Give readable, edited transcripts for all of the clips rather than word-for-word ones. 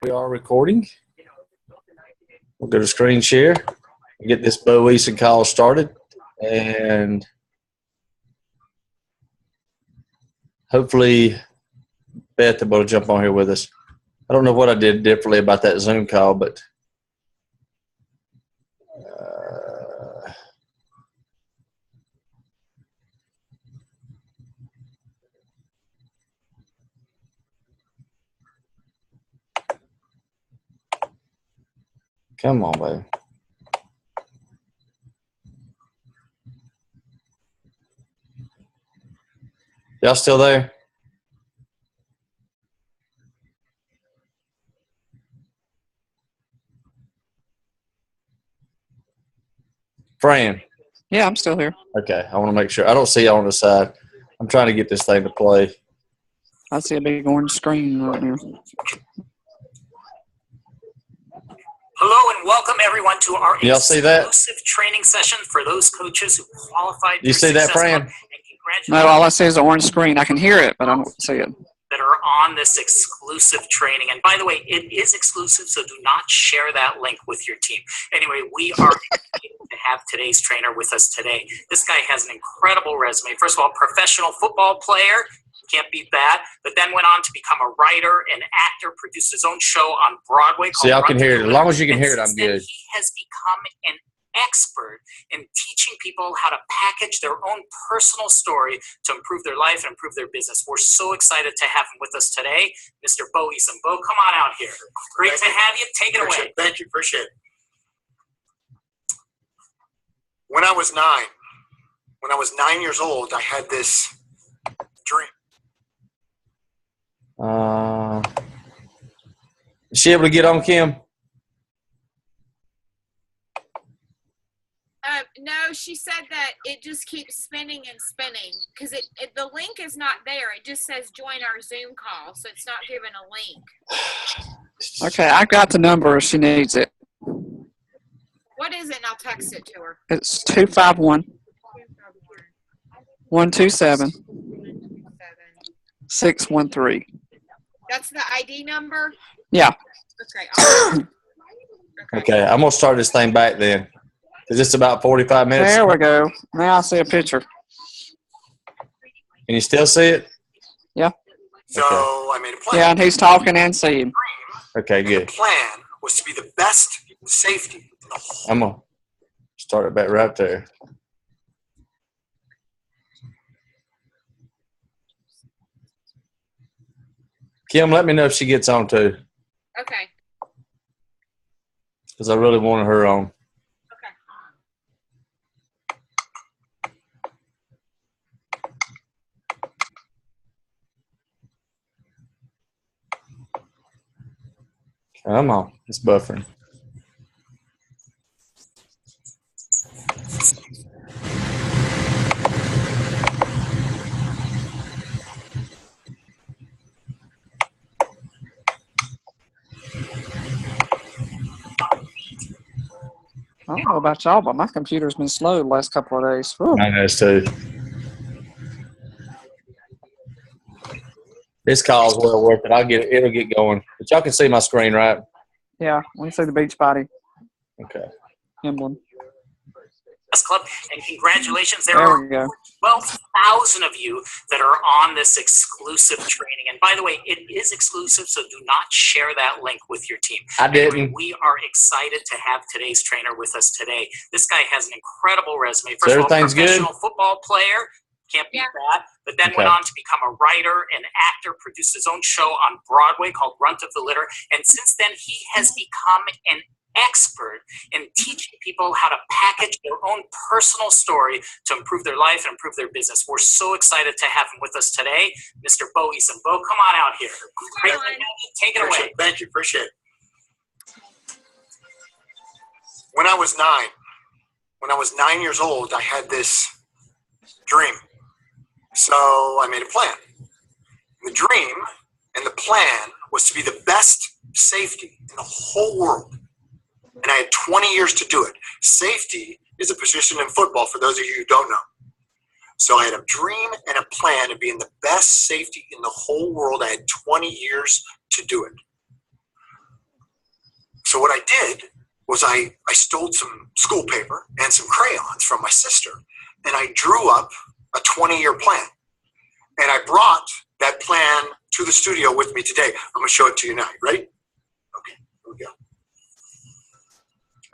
We are recording. We'll go to screen share, get this Eason call started, and hopefully Beth will jump on here with us. I don't know what I did differently about that Zoom call, but come on, baby. Y'all still there? Fran. Yeah, I'm still here. Okay, I want to make sure. I don't see y'all on the side. I'm trying to get this thing to play. I see a big orange screen right here. Hello and welcome everyone to our Y'all see that? exclusive training session for those coaches who qualified. You see that, Fran? No, all I see is an orange screen. I can hear it, but I don't see it. That are on this exclusive training. And by the way, it is exclusive, so do not share that link with your team. Anyway, we are excited to have today's trainer with us today. This guy has an incredible resume. First of all, professional football player. Can't beat that. But then went on to become a writer, an actor, produced his own show on Broadway. See, y'all can hear it. As long as you can hear it, I'm good. He has become an expert in teaching people how to package their own personal story to improve their life and improve their business. We're so excited to have him with us today, Mr. Eason. Bo, come on out here. Great to have you. Take it away. Thank you. Appreciate it. When I was 9 years old, I had this dream. Is she able to get on, Kim? No, she said that it just keeps spinning and spinning because the link is not there. It just says join our Zoom call, so it's not giving a link. Okay, I got the number if she needs it. What is it? And I'll text it to her. It's 251 127 613. That's the ID number? Yeah. Okay. Okay, I'm going to start this thing back then. Is this about 45 minutes? There we go. Now I see a picture. Can you still see it? Yeah. So I made a plan. Yeah, and he's talking and seeing. Okay, good. The plan was to be the best safety in the whole. I'm going to start it back right there. Kim, let me know if she gets on too. Okay. Because I really wanted her on. Come on, it's buffering. I don't know about y'all, but my computer's been slow the last couple of days. Whew. Mine has too. This call is well worth it. It'll get going. But y'all can see my screen, right? Yeah, we see the beach body Okay. emblem. Club, and congratulations. There we go. 12,000 of you that are on this exclusive training. And by the way, it is exclusive, so do not share that link with your team. I didn't. Anyway, we are excited to have today's trainer with us today. This guy has an incredible resume. First of all, professional football player. Can't beat that. But then went on to become a writer, an actor, produced his own show on Broadway called Runt of the Litter. And since then, he has become an expert in teaching people how to package their own personal story to improve their life and improve their business. We're so excited to have him with us today, Mr. Eason. Bo, come on out here. Great to have you. Take it away. Thank you. Appreciate it. When I was 9 years old, I had this dream. So I made a plan. The dream and the plan was to be the best safety in the whole world. And I had 20 years to do it. Safety is a position in football for those of you who don't know. So I had a dream and a plan of being the best safety in the whole world. I had 20 years to do it. So what I did was I stole some school paper and some crayons from my sister, and I drew up a 20-year plan. And I brought that plan to the studio with me today. I'm going to show it to you now. You ready? Okay, here we go.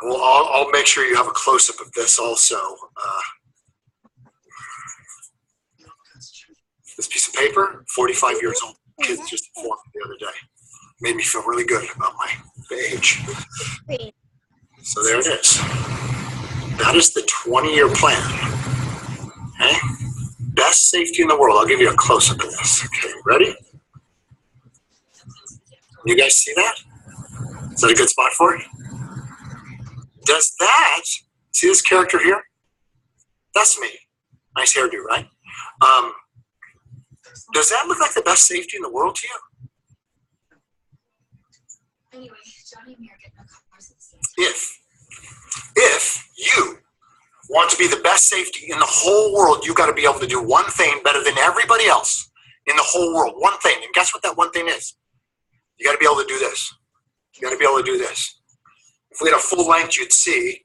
And I'll make sure you have a close-up of this also. This piece of paper, 45 years old. Kids just informed me the other day. Made me feel really good about my age. So there it is. That is the 20-year plan. Okay? Best safety in the world. I'll give you a close-up of this. Okay, ready? You guys see that? Is that a good spot for it? Does that, see this character here? That's me. Nice hairdo, right? Does that look like the best safety in the world to you? Anyway, Johnny and me are getting a car. If you want to be the best safety in the whole world, you got to be able to do one thing better than everybody else in the whole world. One thing. And guess what that one thing is? You got to be able to do this. You got to be able to do this. If we had a full length, you'd see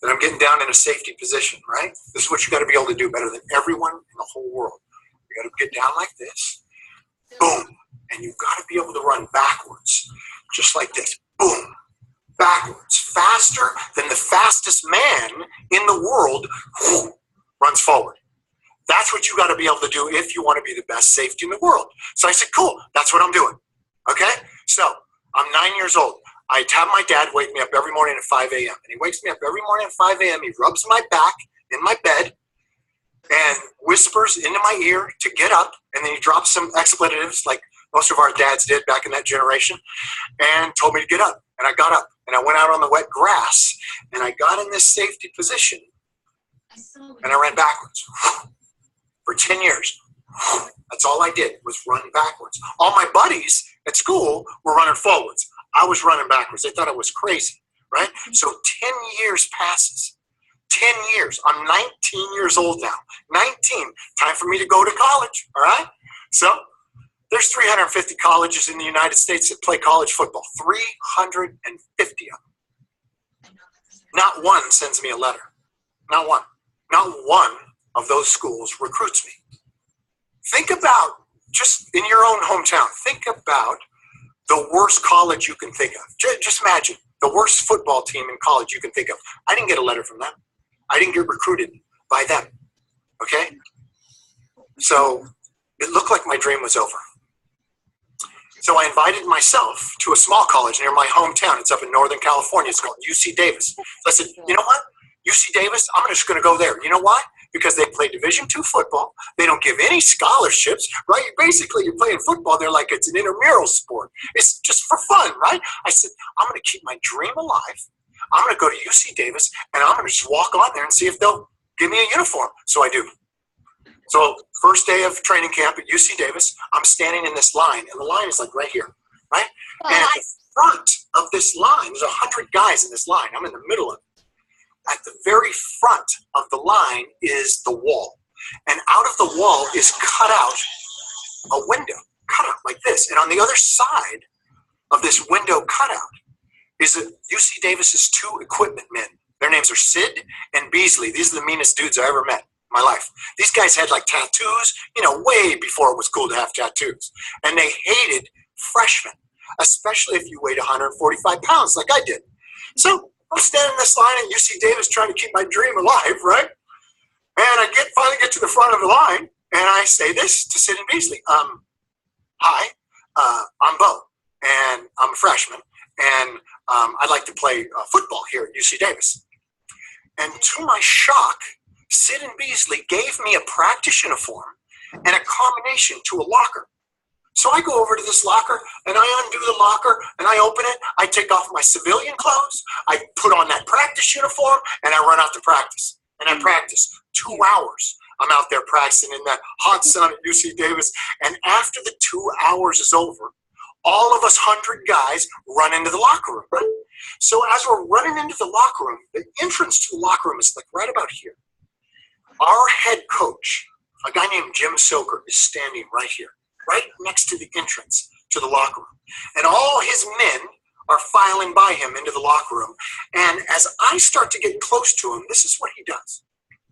that I'm getting down in a safety position, right? This is what you got to be able to do better than everyone in the whole world. You got to get down like this. Boom. And you've got to be able to run backwards, just like this. Boom. Backwards. Faster than the fastest man in the world runs forward. That's what you got to be able to do if you want to be the best safety in the world. So I said, cool, that's what I'm doing. Okay? So I'm 9 years old. I have my dad wake me up every morning at 5 a.m. And he wakes me up every morning at 5 a.m. He rubs my back in my bed and whispers into my ear to get up. And then he drops some expletives like most of our dads did back in that generation and told me to get up. And I got up and I went out on the wet grass and I got in this safety position and I ran backwards for 10 years. That's all I did was run backwards. All my buddies at school were running forwards. I was running backwards. They thought I was crazy, right? So 10 years passes. 10 years. I'm 19 years old now. 19. Time for me to go to college, all right? So there's 350 colleges in the United States that play college football. 350 of them. Not one sends me a letter. Not one. Not one of those schools recruits me. Think about, just in your own hometown, think about the worst college you can think of. Just imagine the worst football team in college you can think of. I didn't get a letter from them. I didn't get recruited by them. Okay? So it looked like my dream was over. So I invited myself to a small college near my hometown. It's up in Northern California. It's called UC Davis. So I said, you know what? UC Davis, I'm just going to go there. You know why? Because they play Division II football. They don't give any scholarships, right? Basically, you're playing football. They're like it's an intramural sport. It's just for fun, right? I said, I'm going to keep my dream alive. I'm going to go to UC Davis, and I'm going to just walk on there and see if they'll give me a uniform. So I do. So first day of training camp at UC Davis, I'm standing in this line, and the line is like right here, right? And at the front of this line, there's 100 guys in this line. I'm in the middle of it. At the very front of the line is the wall. And out of the wall is cut out a window, cut out like this. And on the other side of this window cutout is UC Davis's two equipment men. Their names are Sid and Beasley. These are the meanest dudes I ever met in my life. These guys had like tattoos, way before it was cool to have tattoos. And they hated freshmen, especially if you weighed 145 pounds like I did. So I'm standing in this line at UC Davis trying to keep my dream alive, right? And I finally get to the front of the line, and I say this to Sid and Beasley. Hi, I'm Bo, and I'm a freshman, and I'd like to play football here at UC Davis. And to my shock, Sid and Beasley gave me a practice uniform and a combination to a locker. So I go over to this locker, and I undo the locker, and I open it. I take off my civilian clothes. I put on that practice uniform, and I run out to practice. And I practice 2 hours. I'm out there practicing in that hot sun at UC Davis. And after the 2 hours is over, all of us 100 guys run into the locker room, right? So as we're running into the locker room, the entrance to the locker room is like right about here. Our head coach, a guy named Jim Soker, is standing right here, right next to the entrance to the locker room. And all his men are filing by him into the locker room. And as I start to get close to him, this is what he does.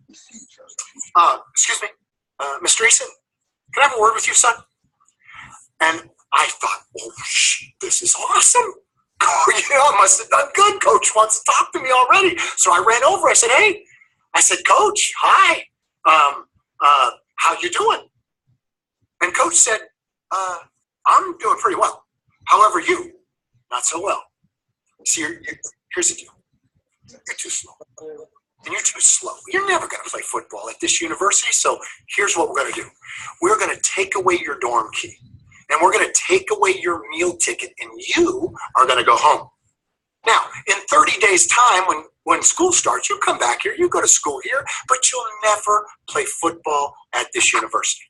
Excuse me, Mr. Eason, can I have a word with you, son? And I thought, oh, this is awesome. I must have done good. Coach wants to talk to me already. So I ran over. I said, hey. I said, Coach, hi. How you doing? And Coach said, I'm doing pretty well. However, you, not so well. See, here's the deal. You're too slow. And you're too slow. You're never going to play football at this university. So here's what we're going to do. We're going to take away your dorm key. And we're going to take away your meal ticket, and you are going to go home. Now, in 30 days' time, when school starts, you come back here, you go to school here, but you'll never play football at this university.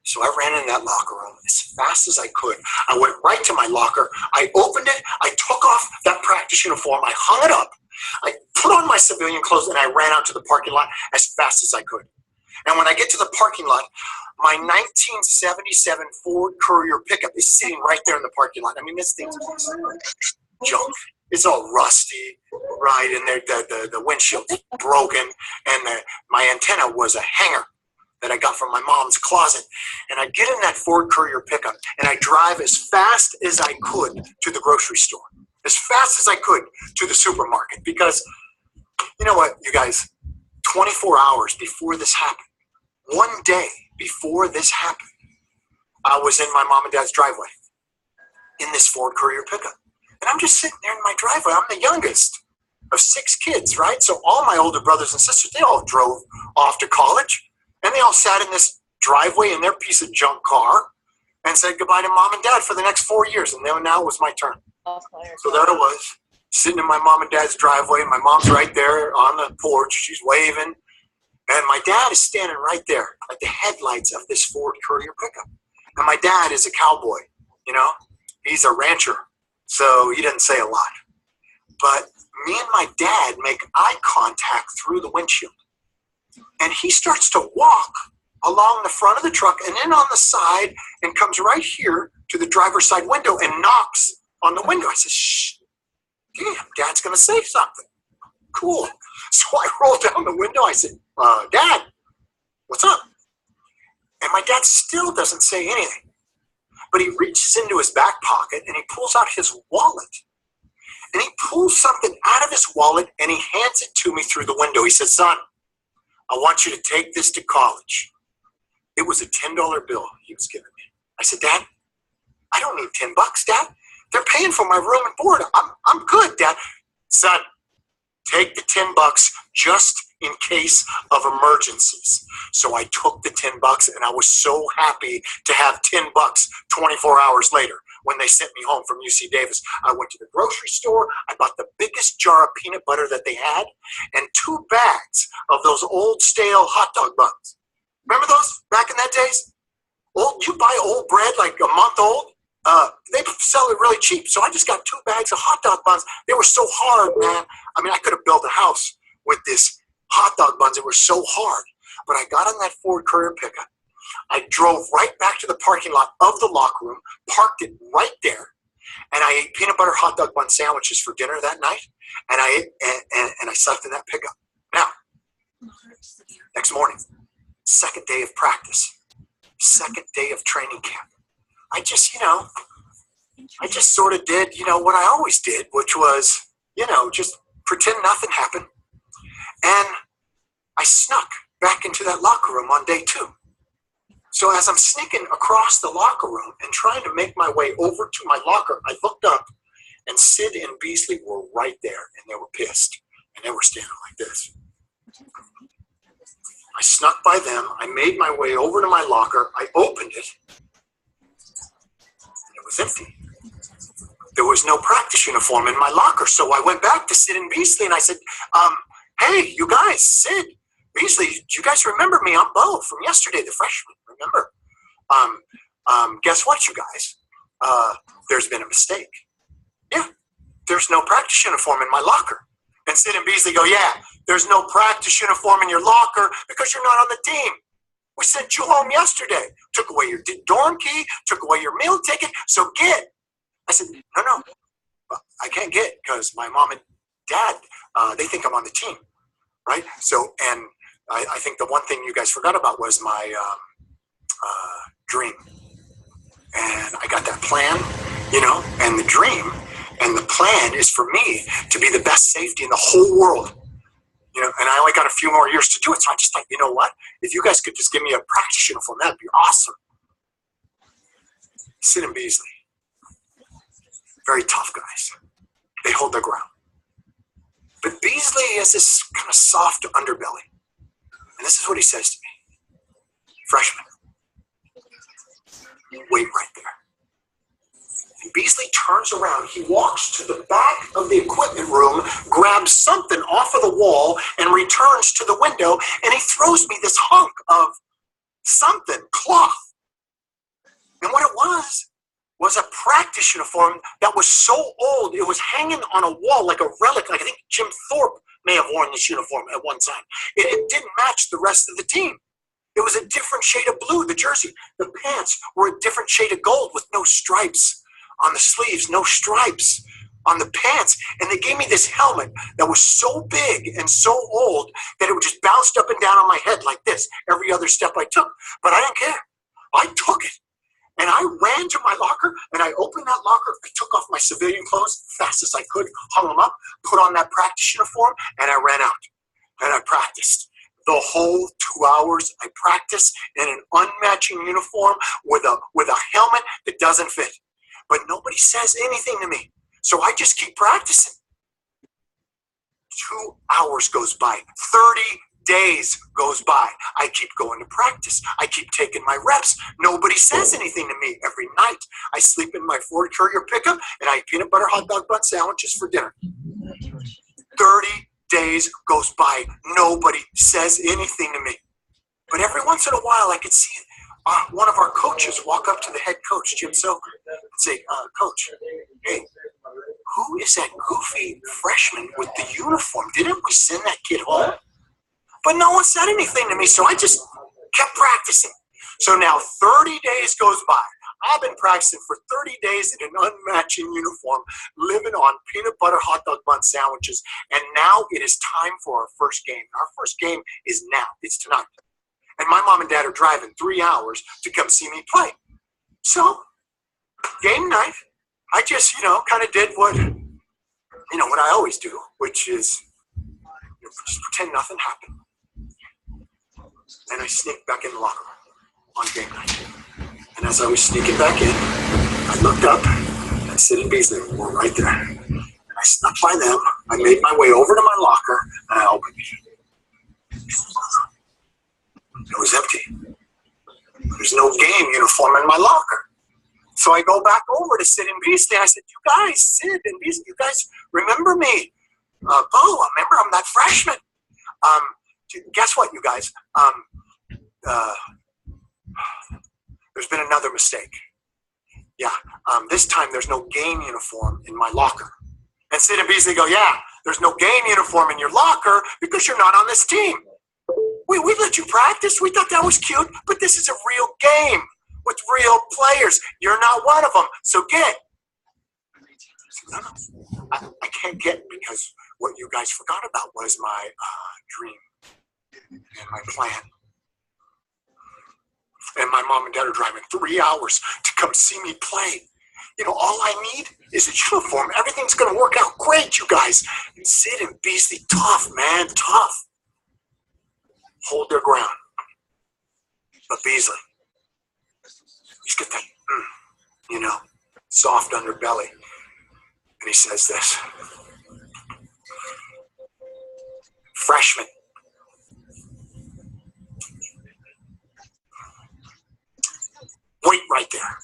So I ran in that locker room as fast as I could. I went right to my locker. I opened it. I took off that practice uniform. I hung it up. I put on my civilian clothes, and I ran out to the parking lot as fast as I could. And when I get to the parking lot, my 1977 Ford Courier pickup is sitting right there in the parking lot. I mean, this thing's junk. It's all rusty, right? And the windshield's broken, and my antenna was a hanger that I got from my mom's closet. And I get in that Ford Courier pickup, and I drive as fast as I could to the grocery store, as fast as I could to the supermarket. Because, you know what, you guys, 24 hours before this happened, one day before this happened, I was in my mom and dad's driveway in this Ford Courier pickup. And I'm just sitting there in my driveway. I'm the youngest of 6 kids, right? So all my older brothers and sisters, they all drove off to college. And they all sat in this driveway in their piece of junk car and said goodbye to mom and dad for the next 4 years. And now it was my turn. So there it was, sitting in my mom and dad's driveway. My mom's right there on the porch. She's waving. And my dad is standing right there at the headlights of this Ford Courier pickup. And my dad is a cowboy, you know. He's a rancher, so he doesn't say a lot. But me and my dad make eye contact through the windshield. And he starts to walk along the front of the truck and in on the side and comes right here to the driver's side window and knocks on the window. I said, shh, damn, Dad's going to say something. Cool. So I rolled down the window. I said, Dad, what's up? And my dad still doesn't say anything. But he reaches into his back pocket and he pulls out his wallet. And he pulls something out of his wallet and he hands it to me through the window. He says, son, I want you to take this to college. It was a $10 bill he was giving me. I said, Dad, I don't need $10, Dad. They're paying for my room and board. I'm good, Dad. Son, take the $10 just in case of emergencies. So I took the $10 and I was so happy to have $10 24 hours later when they sent me home from UC Davis. I went to the grocery store. I bought the biggest jar of peanut butter that they had and 2 bags of those old stale hot dog buns. Remember those back in that days? You buy old bread like a month old. They sell it really cheap. So I just got 2 bags of hot dog buns. They were so hard, man. I mean, I could have built a house with this hot dog buns. They were so hard. But I got on that Ford Courier pickup. I drove right back to the parking lot of the locker room, parked it right there, and I ate peanut butter hot dog bun sandwiches for dinner that night, and I slept in that pickup. Now, next morning, second day of practice, second day of training camp. I just sort of did, what I always did, which was, just pretend nothing happened. And I snuck back into that locker room on day 2. So as I'm sneaking across the locker room and trying to make my way over to my locker, I looked up and Sid and Beasley were right there and they were pissed and they were standing like this. I snuck by them. I made my way over to my locker. I opened it. It was empty. There was no practice uniform in my locker. So I went back to Sid and Beasley and I said, hey, you guys, Sid, Beasley, do you guys remember me? I'm Bo from yesterday, the freshman, remember? Guess what, you guys? There's been a mistake. Yeah, there's no practice uniform in my locker. And Sid and Beasley go, yeah, there's no practice uniform in your locker because you're not on the team. We sent you home yesterday. Took away your dorm key, took away your meal ticket, so get I said, no, I can't get because my mom and dad, they think I'm on the team, right? So, and I think the one thing you guys forgot about was my dream. And I got that plan, and the dream and the plan is for me to be the best safety in the whole world. And I only got a few more years to do it. So I just like, you know what? If you guys could just give me a practice uniform, that'd be awesome. Sid and Beasley, very tough guys. They hold their ground. But Beasley has this kind of soft underbelly. And this is what he says to me. Freshman, wait right there. And Beasley turns around. He walks to the back of the equipment room, grabs something off of the wall, and returns to the window, and he throws me this hunk of something, cloth. And what it was a practice uniform that was so old, it was hanging on a wall like a relic. Like I think Jim Thorpe may have worn this uniform at one time. It didn't match the rest of the team. It was a different shade of blue, the jersey. The pants were a different shade of gold with no stripes on the sleeves, no stripes on the pants. And they gave me this helmet that was so big and so old that it would just bounce up and down on my head like this every other step I took. But I didn't care. I took it. And I ran to my locker, and I opened that locker. I took off my civilian clothes fast as I could, hung them up, put on that practice uniform, and I ran out. And I practiced. The whole 2 hours I practiced in an unmatching uniform with a helmet that doesn't fit. But nobody says anything to me. So I just keep practicing. 2 hours goes by. 30 days goes by. I keep going to practice. I keep taking my reps. Nobody says anything to me. Every night I sleep in my Ford Courier pickup and I eat peanut butter hot dog bun sandwiches for dinner. 30 days goes by. Nobody says anything to me. But every once in a while I could see one of our coaches walk up to the head coach, Jim Soker, and say, Coach, hey, who is that goofy freshman with the uniform? Didn't we send that kid home? But no one said anything to me, so I just kept practicing. So now 30 days goes by. I've been practicing for 30 days in an unmatching uniform, living on peanut butter hot dog bun sandwiches, and now it is time for our first game. Our first game is now. It's tonight. And my mom and dad are driving 3 hours to come see me play. So, game night, I just, kind of did what I always do, which is just pretend nothing happened. And I sneaked back in the locker room on game night. And as I was sneaking back in, I looked up, and Sid and Beasley were right there. And I snuck by them. I made my way over to my locker, and I opened it. It was empty. There's no game uniform in my locker. So I go back over to Sid and Beasley, and I said, you guys, Sid and Beasley, you guys remember me? Remember I'm that freshman. Guess what, you guys? There's been another mistake. Yeah, this time there's no game uniform in my locker. And Sid and Beasley go, yeah, there's no game uniform in your locker because you're not on this team. We let you practice. We thought that was cute, but this is a real game with real players. You're not one of them, so get. I said, no, I can't get because what you guys forgot about was my dream and my plan. And my mom and dad are driving 3 hours to come see me play. All I need is a uniform. Everything's going to work out great, you guys. And Sid and Beasley, tough, man, tough. Hold their ground. But Beasley, he's got that, soft underbelly. And he says this. Freshman. Wait right there.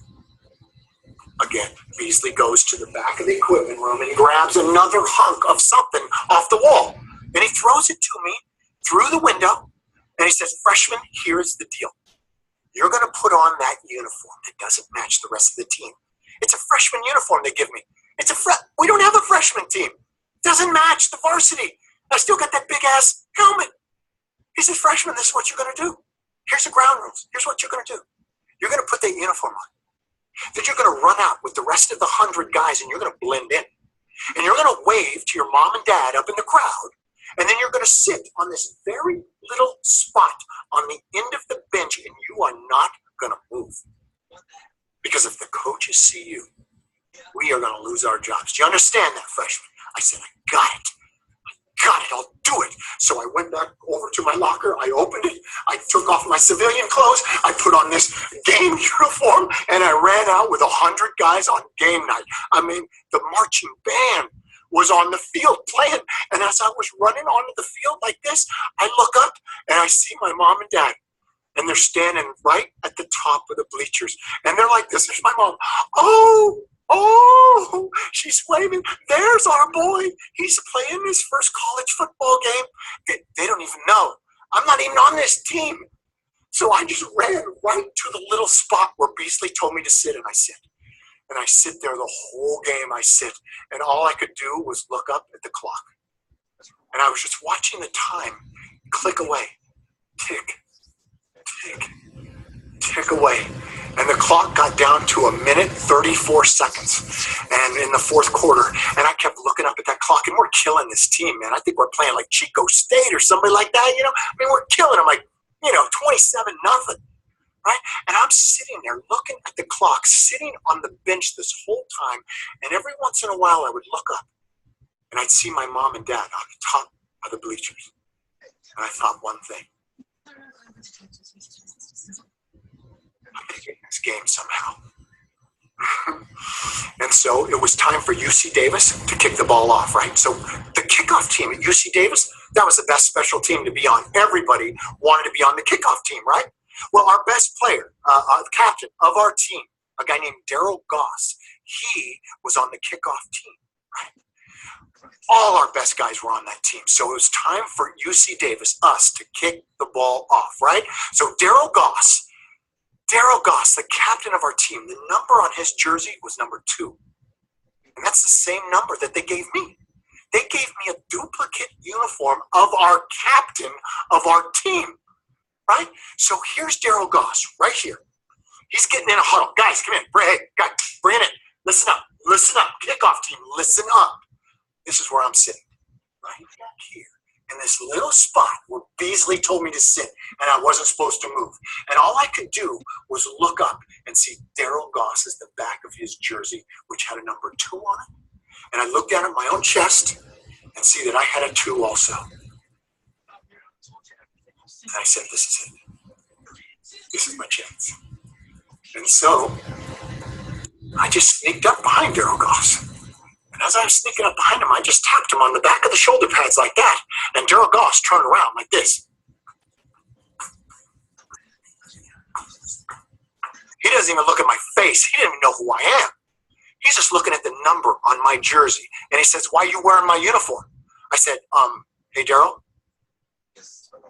Again, Beasley goes to the back of the equipment room and grabs another hunk of something off the wall. And he throws it to me through the window. And he says, freshman, here's the deal. You're going to put on that uniform that doesn't match the rest of the team. It's a freshman uniform they give me. We don't have a freshman team. It doesn't match the varsity. I still got that big-ass helmet. He says, freshman, this is what you're going to do. Here's the ground rules. Here's what you're going to do. You're going to put that uniform on. Then you're going to run out with the rest of the 100 guys and you're going to blend in. And you're going to wave to your mom and dad up in the crowd. And then you're going to sit on this very little spot on the end of the bench and you are not going to move. Because if the coaches see you, we are going to lose our jobs. Do you understand that, freshman? I said, I got it. I'll do it. So I went back over to my locker. I opened it. I took off my civilian clothes. I put on this game uniform, and I ran out with 100 guys on game night. I mean, the marching band was on the field playing, and as I was running onto the field like this, I look up, and I see my mom and dad, and they're standing right at the top of the bleachers, and they're like this. There's my mom. Oh, she's waving. There's our boy. He's playing his first college football game. They don't even know. I'm not even on this team. So I just ran right to the little spot where Beasley told me to sit, and I sit. And I sit there the whole game. I sit. And all I could do was look up at the clock. And I was just watching the time click away. Tick, tick, tick away. And the clock got down to 1:34 seconds, and in the fourth quarter, and I kept looking up at that clock, and we're killing this team, man. I think we're playing like Chico State or somebody like that, you know? I mean, we're killing them like, 27-0, right? And I'm sitting there looking at the clock, sitting on the bench this whole time, and every once in a while I would look up, and I'd see my mom and dad on the top of the bleachers. And I thought one thing. I'm going to get this game somehow. And so it was time for UC Davis to kick the ball off, right? So the kickoff team at UC Davis, that was the best special team to be on. Everybody wanted to be on the kickoff team, right? Well, our best player, the captain of our team, a guy named Daryl Goss, he was on the kickoff team, right? All our best guys were on that team. So it was time for UC Davis, us, to kick the ball off, right? So Daryl Goss, the captain of our team, the number on his jersey was number 2. And that's the same number that they gave me. They gave me a duplicate uniform of our captain of our team, right? So here's Daryl Goss right here. He's getting in a huddle. Guys, come in. Guys, bring it in. Listen up. Kickoff team, listen up. This is where I'm sitting, right back here. In this little spot where Beasley told me to sit, and I wasn't supposed to move. And all I could do was look up and see Daryl Goss as the back of his jersey, which had a number 2 on it. And I looked down at my own chest and see that I had a 2 also. And I said, this is it. This is my chance. And so I just sneaked up behind Daryl Goss. And as I was sneaking up behind him, I just tapped him on the back of the shoulder pads like that. And Daryl Goss turned around like this. He doesn't even look at my face. He didn't even know who I am. He's just looking at the number on my jersey. And he says, why are you wearing my uniform? I said, hey, Daryl,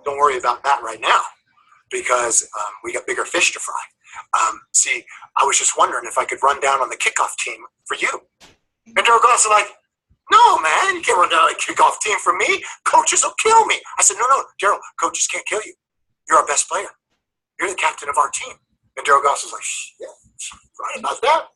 don't worry about that right now because we got bigger fish to fry. See, I was just wondering if I could run down on the kickoff team for you. And Daryl Goss was like, no, man, you can't run down on the kickoff team for me. Coaches will kill me. I said, no, Daryl, coaches can't kill you. You're our best player. You're the captain of our team. And Daryl Goss was like, yeah, right about that.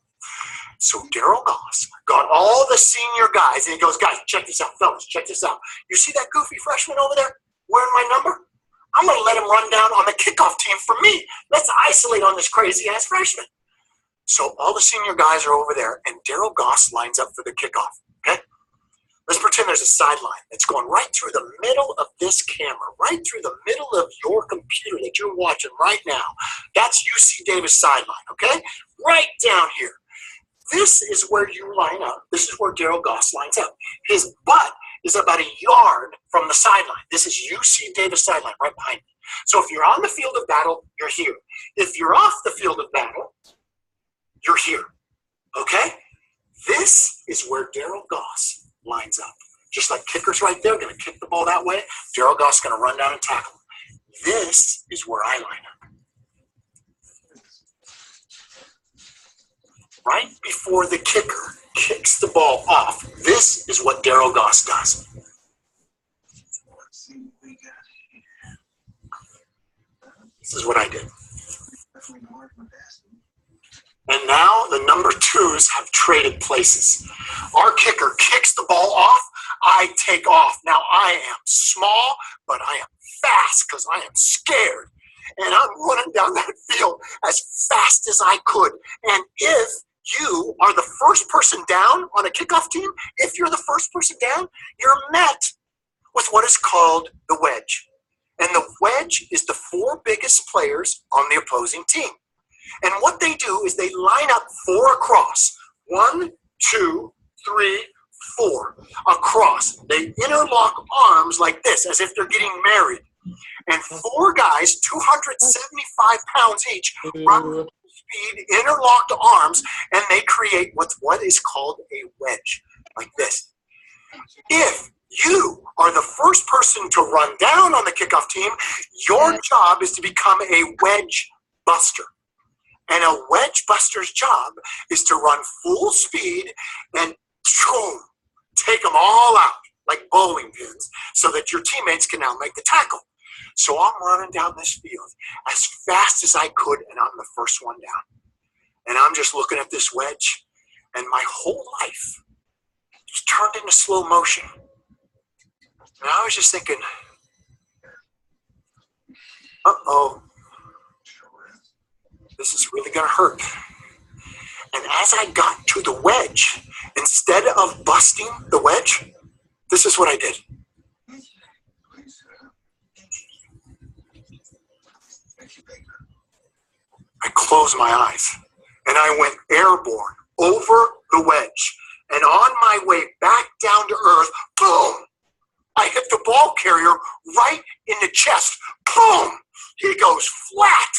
So Daryl Goss got all the senior guys, and he goes, guys, check this out, fellas, check this out. You see that goofy freshman over there wearing my number? I'm going to let him run down on the kickoff team for me. Let's isolate on this crazy-ass freshman. So all the senior guys are over there, and Daryl Goss lines up for the kickoff, okay? Let's pretend there's a sideline that's going right through the middle of this camera, right through the middle of your computer that you're watching right now. That's UC Davis sideline, okay? Right down here. This is where you line up. This is where Daryl Goss lines up. His butt is about a yard from the sideline. This is UC Davis sideline right behind me. So if you're on the field of battle, you're here. If you're off the field of battle, you're here, okay? This is where Daryl Goss lines up. Just like kickers right there, going to kick the ball that way. Daryl Goss going to run down and tackle him. This is where I line up. Right before the kicker kicks the ball off, this is what Daryl Goss does. This is what I did. And now the number 2s have traded places. Our kicker kicks the ball off. I take off. Now I am small, but I am fast because I am scared. And I'm running down that field as fast as I could. And if you are the first person down on a kickoff team, if you're the first person down, you're met with what is called the wedge. And the wedge is the 4 biggest players on the opposing team. And what they do is they line up 4 across. 1, 2, 3, 4 across. They interlock arms like this, as if they're getting married. And 4 guys, 275 pounds each, run full speed, interlocked arms, and they create what is called a wedge, like this. If you are the first person to run down on the kickoff team, your job is to become a wedge buster. And a wedge buster's job is to run full speed and take them all out like bowling pins so that your teammates can now make the tackle. So I'm running down this field as fast as I could, and I'm the first one down. And I'm just looking at this wedge, and my whole life just turned into slow motion. And I was just thinking, uh-oh. This is really going to hurt. And as I got to the wedge, instead of busting the wedge, this is what I did. I closed my eyes and I went airborne over the wedge. And on my way back down to earth, boom, I hit the ball carrier right in the chest. Boom, he goes flat.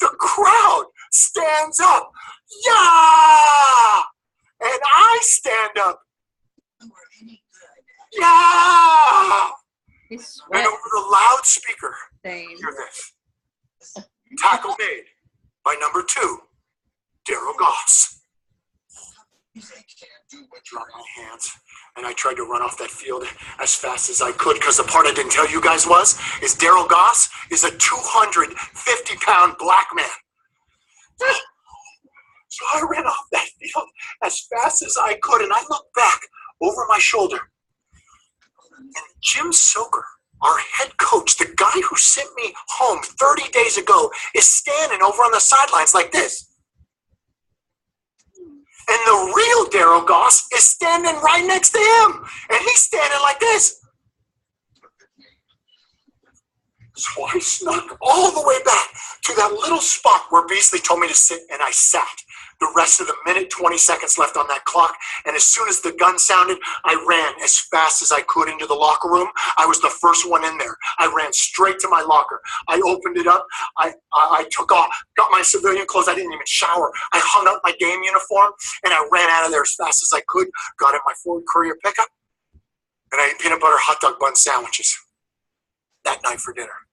The crowd stands up. Yeah! And I stand up. Yeah! And over the loudspeaker, hear this. Tackle made by number 2, Daryl Goss. I dropped my hands and I tried to run off that field as fast as I could, because the part I didn't tell you guys is Daryl Goss is a 250-pound black man. So I ran off that field as fast as I could, and I looked back over my shoulder. And Jim Soker, our head coach, the guy who sent me home 30 days ago, is standing over on the sidelines like this. And the real Daryl Goss is standing right next to him. And he's standing like this. So I snuck all the way back to that little spot where Beasley told me to sit, and I sat. The rest of the minute, 20 seconds left on that clock, and as soon as the gun sounded, I ran as fast as I could into the locker room. I was the first one in there. I ran straight to my locker. I opened it up. I took off, got my civilian clothes. I didn't even shower. I hung up my game uniform, and I ran out of there as fast as I could, got in my Ford Courier pickup, and I ate peanut butter hot dog bun sandwiches that night for dinner.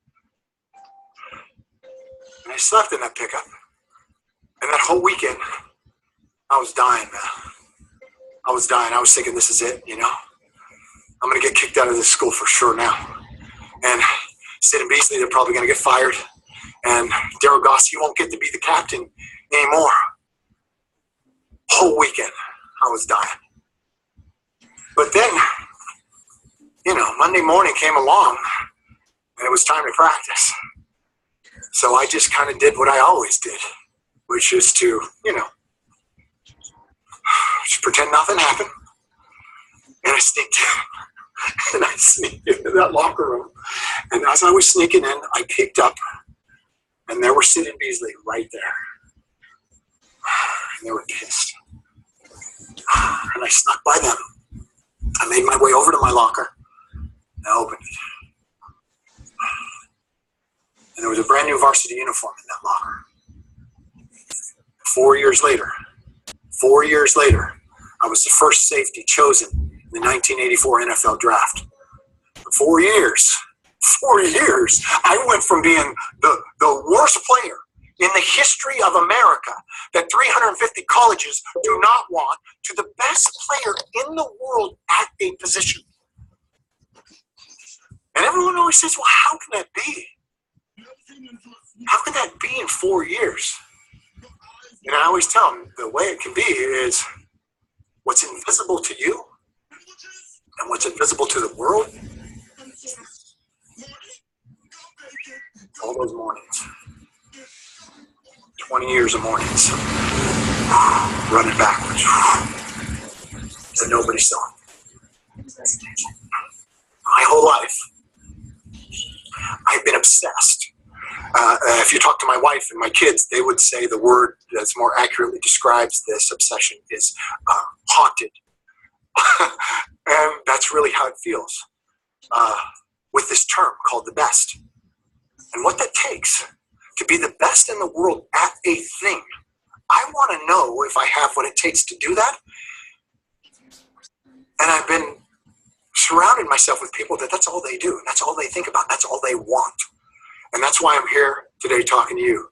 And I slept in that pickup. And that whole weekend, I was dying, man. I was dying. I was thinking, this is it, you know? I'm going to get kicked out of this school for sure now. And Sid and Beasley, they're probably going to get fired. And Daryl Goss, he won't get to be the captain anymore. Whole weekend, I was dying. But then, you know, Monday morning came along, and it was time to practice. So I just kind of did what I always did, which is to, you know, just pretend nothing happened. And I sneaked into that locker room. And as I was sneaking in, I peeked up, and there were Sid and Beasley right there. And they were pissed. And I snuck by them. I made my way over to my locker. And I opened it. And there was a brand new varsity uniform in that locker. 4 years later, I was the first safety chosen in the 1984 NFL draft. For 4 years, I went from being the worst player in the history of America that 350 colleges do not want to the best player in the world at a position. And everyone always says, well, how can that be? How can that be in 4 years? And I always tell them the way it can be is what's invisible to you and what's invisible to the world. All those mornings, 20 years of mornings, running backwards that nobody saw. My whole life, I've been obsessed. If you talk to my wife and my kids, they would say the word that's more accurately describes this obsession is haunted. And that's really how it feels with this term called the best. And what that takes to be the best in the world at a thing. I want to know if I have what it takes to do that. And I've been surrounding myself with people that's all they do. That's all they think about. That's all they want. And that's why I'm here today talking to you,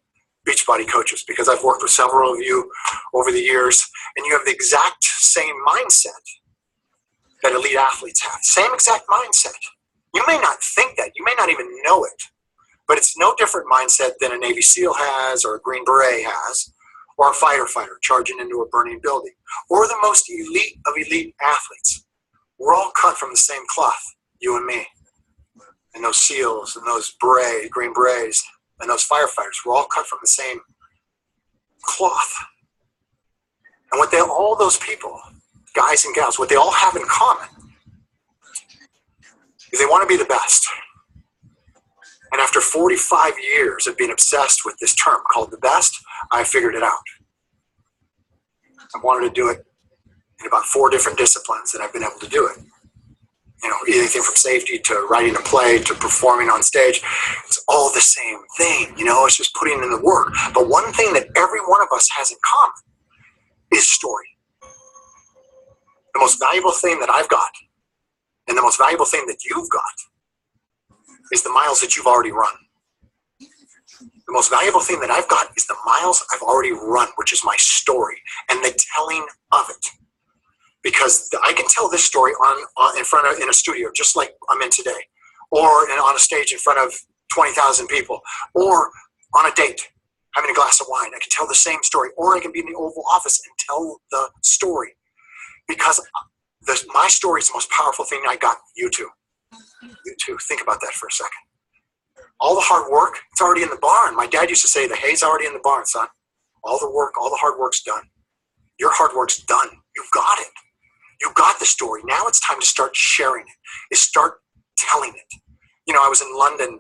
Beachbody coaches, because I've worked with several of you over the years, and you have the exact same mindset that elite athletes have. Same exact mindset. You may not think that. You may not even know it. But it's no different mindset than a Navy SEAL has, or a Green Beret has, or a fighter charging into a burning building, or the most elite of elite athletes. We're all cut from the same cloth, you and me. And those SEALs and those Green Berets and those firefighters, we're all cut from the same cloth. And what all those people, guys and gals, what they all have in common is they want to be the best. And after 45 years of being obsessed with this term called the best, I figured it out. I wanted to do it in about 4 different disciplines, and I've been able to do it. You know, anything from safety to writing a play to performing on stage. It's all the same thing, you know, it's just putting in the work. But one thing that every one of us has in common is story. The most valuable thing that I've got, and the most valuable thing that you've got, is the miles that you've already run. The most valuable thing that I've got is the miles I've already run, which is my story and the telling of it. Because I can tell this story in a studio, just like I'm in today, or on a stage in front of 20,000 people, or on a date, having a glass of wine. I can tell the same story, or I can be in the Oval Office and tell the story. Because my story is the most powerful thing I got. You too. You too. Think about that for a second. All the hard work, it's already in the barn. My dad used to say, the hay's already in the barn, son. All the work, all the hard work's done. Your hard work's done. You've got it. You got the story. Now it's time to start sharing it. Is start telling it. You know, I was in London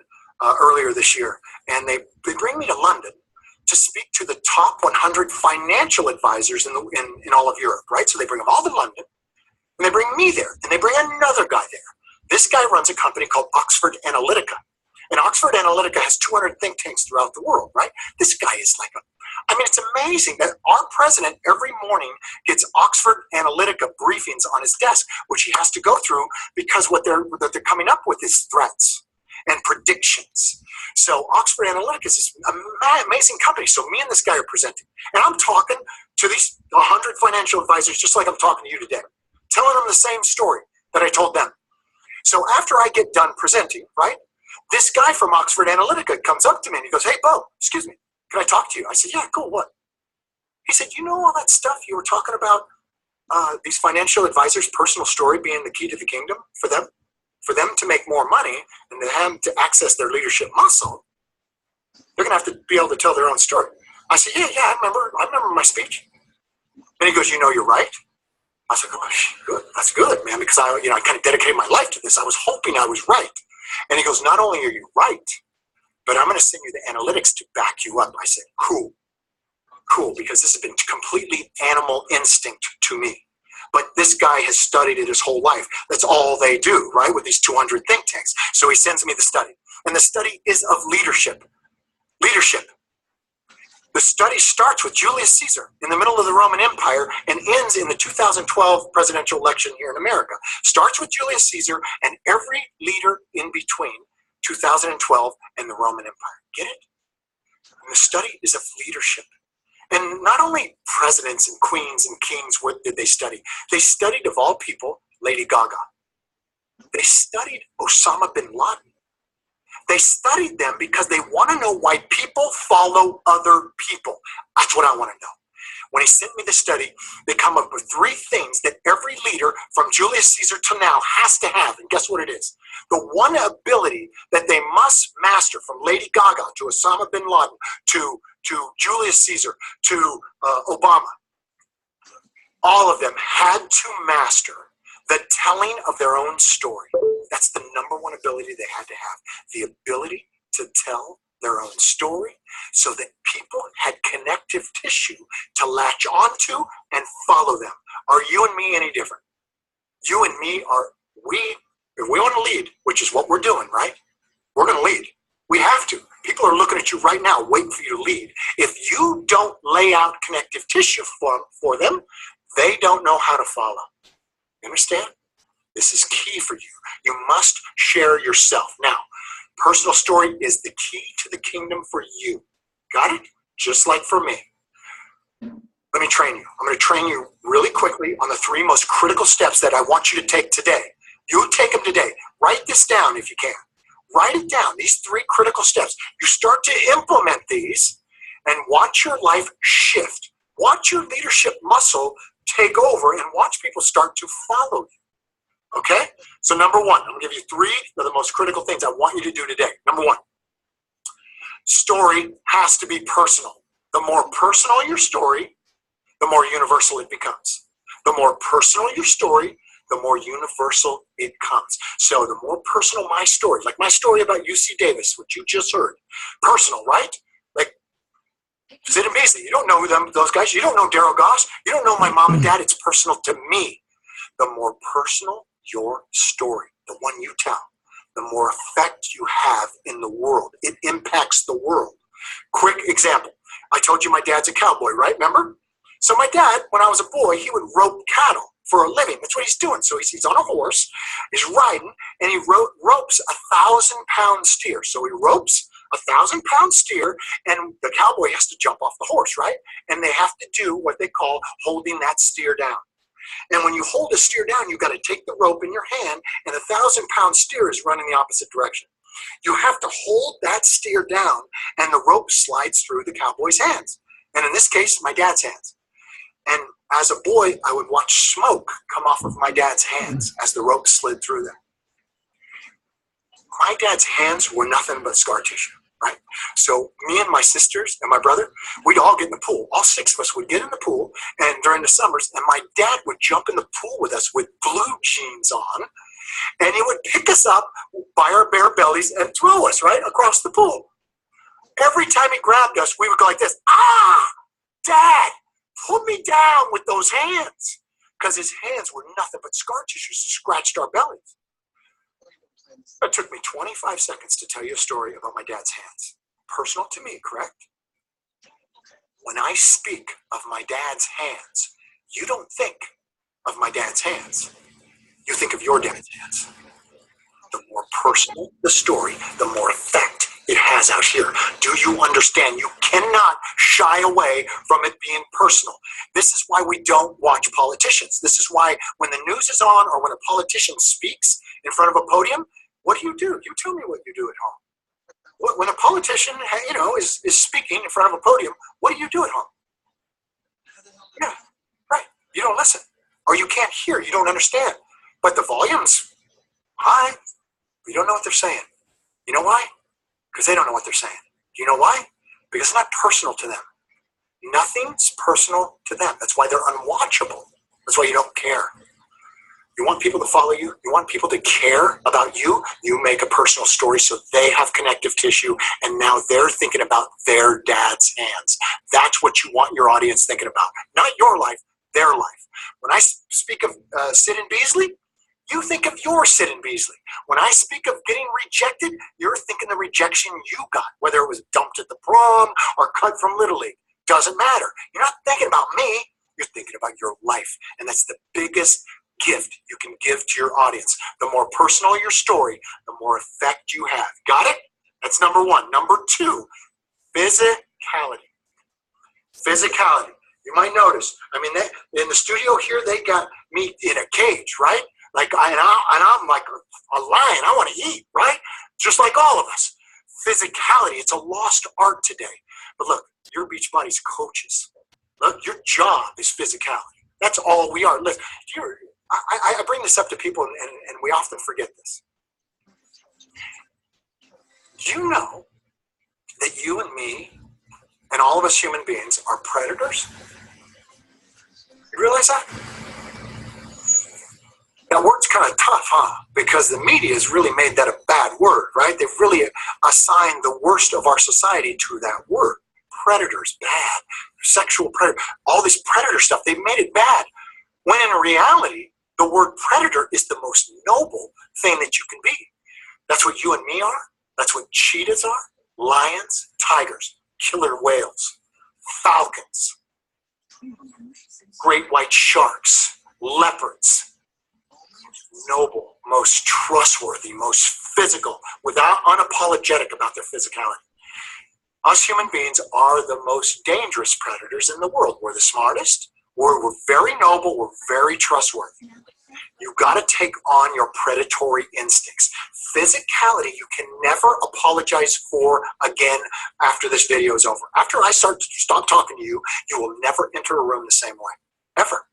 earlier this year, and they bring me to London to speak to the top 100 financial advisors in all of Europe, right? So they bring them all to London, and they bring me there, and they bring another guy there. This guy runs a company called Oxford Analytica. And Oxford Analytica has 200 think tanks throughout the world, right? This guy is like it's amazing that our president every morning gets Oxford Analytica briefings on his desk, which he has to go through because what they're coming up with is threats and predictions. So Oxford Analytica is this amazing company. So me and this guy are presenting. And I'm talking to these 100 financial advisors just like I'm talking to you today, telling them the same story that I told them. So after I get done presenting, right, this guy from Oxford Analytica comes up to me and he goes, "Hey, Bo, excuse me, can I talk to you?" I said, "Yeah, cool, what?" He said, "You know all that stuff you were talking about, these financial advisors' personal story being the key to the kingdom for them to make more money and to them to access their leadership muscle, they're going to have to be able to tell their own story." I said, yeah, I remember my speech. And he goes, "You know, you're right." I said, "Oh, good, that's good, man, because I kind of dedicated my life to this. I was hoping I was right." And he goes, "Not only are you right, but I'm going to send you the analytics to back you up." I said, cool, because this has been completely animal instinct to me. But this guy has studied it his whole life. That's all they do, right, with these 200 think tanks. So he sends me the study. And the study is of leadership. The study starts with Julius Caesar in the middle of the Roman Empire and ends in the 2012 presidential election here in America. Starts with Julius Caesar and every leader in between 2012 and the Roman Empire. Get it? And the study is of leadership. And not only presidents and queens and kings, what did they study? They studied, of all people, Lady Gaga. They studied Osama bin Laden. They studied them because they want to know why people follow other people. That's what I want to know. When he sent me the study, they come up with 3 things that every leader from Julius Caesar to now has to have. And guess what it is? The one ability that they must master, from Lady Gaga to Osama bin Laden to Julius Caesar to Obama, all of them had to master the telling of their own story. That's the number one ability they had to have. The ability to tell their own story so that people had connective tissue to latch onto and follow them. Are you and me any different? You and me if we want to lead, which is what we're doing, right? We're going to lead. We have to. People are looking at you right now, waiting for you to lead. If you don't lay out connective tissue for them, they don't know how to follow. You understand? This is key for you. You must share yourself. Now, personal story is the key to the kingdom for you. Got it? Just like for me. Let me train you. I'm going to train you really quickly on the 3 most critical steps that I want you to take today. You take them today. Write this down if you can. Write it down, these 3 critical steps. You start to implement these and watch your life shift. Watch your leadership muscle take over and watch people start to follow you. Okay? So number 1, I'm going to give you 3 of the most critical things I want you to do today. Number 1, story has to be personal. The more personal your story, the more universal it becomes. The more personal your story, the more universal it comes. So the more personal my story, like my story about UC Davis, which you just heard, personal, right? Like Sid and Beasley, you don't know those guys. You don't know Daryl Goss. You don't know my mom and dad. It's personal to me. The more personal your story, the one you tell, the more effect you have in the world. It impacts the world. Quick example. I told you my dad's a cowboy, right? Remember? So my dad, when I was a boy, he would rope cattle for a living. That's what he's doing. So he's on a horse, he's riding, and he ropes 1,000-pound steer. So he ropes 1,000-pound steer, and the cowboy has to jump off the horse, right? And they have to do what they call holding that steer down. And when you hold a steer down, you've got to take the rope in your hand, and the 1,000-pound steer is running the opposite direction. You have to hold that steer down, and the rope slides through the cowboy's hands. And in this case, my dad's hands. And as a boy, I would watch smoke come off of my dad's hands as the rope slid through them. My dad's hands were nothing but scar tissue, right? So me and my sisters and my brother, we'd all get in the pool. All 6 of us would get in the pool, and during the summers, and my dad would jump in the pool with us with blue jeans on, and he would pick us up by our bare bellies and throw us right across the pool. Every time he grabbed us, we would go like this, Dad, put me down with those hands. Because his hands were nothing but scar tissue, scratched our bellies. It took me 25 seconds to tell you a story about my dad's hands. Personal to me, correct? When I speak of my dad's hands, you don't think of my dad's hands. You think of your dad's hands. The more personal the story, the more effect it has out here. Do you understand? You cannot shy away from it being personal. This is why we don't watch politicians. This is why when the news is on or when a politician speaks in front of a podium, what do? You tell me what you do at home. When a politician, is speaking in front of a podium, what do you do at home? Yeah, right. You don't listen. Or you can't hear. You don't understand. But the volume's high. You don't know what they're saying. You know why? Because they don't know what they're saying. Do you know why? Because it's not personal to them. Nothing's personal to them. That's why they're unwatchable. That's why you don't care. You want people to follow you. You want people to care about you. You make a personal story so they have connective tissue, and now they're thinking about their dad's hands. That's what you want your audience thinking about. Not your life, their life. When I speak of Sid and Beasley, you think of your Sid and Beasley. When I speak of getting rejected, you're thinking the rejection you got, whether it was dumped at the prom or cut from Little League. Doesn't matter. You're not thinking about me. You're thinking about your life. And that's the biggest gift you can give to your audience. The more personal your story, the more effect you have. Got it? That's number 1. Number 2, physicality. Physicality. You might notice, in the studio here, they got me in a cage, right? Like, and I'm like a lion. I want to eat, right? Just like all of us. Physicality, it's a lost art today. But look, your Beachbody's coaches. Look, your job is physicality. That's all we are. Listen, I bring this up to people, and we often forget this. You know that you and me and all of us human beings are predators? You realize that? That word's kind of tough, huh? Because the media has really made that a bad word, right? They've really assigned the worst of our society to that word. Predators, bad. Sexual predator, all this predator stuff, they've made it bad. When in reality, the word predator is the most noble thing that you can be. That's what you and me are. That's what cheetahs are. Lions, tigers, killer whales, falcons, great white sharks, leopards. Noble, most trustworthy, most physical, without unapologetic about their physicality. Us human beings are the most dangerous predators in the world. We're the smartest. We're very noble. We're very trustworthy. You got to take on your predatory instincts. Physicality, you can never apologize for again after this video is over. After I stop talking to you, you will never enter a room the same way, ever.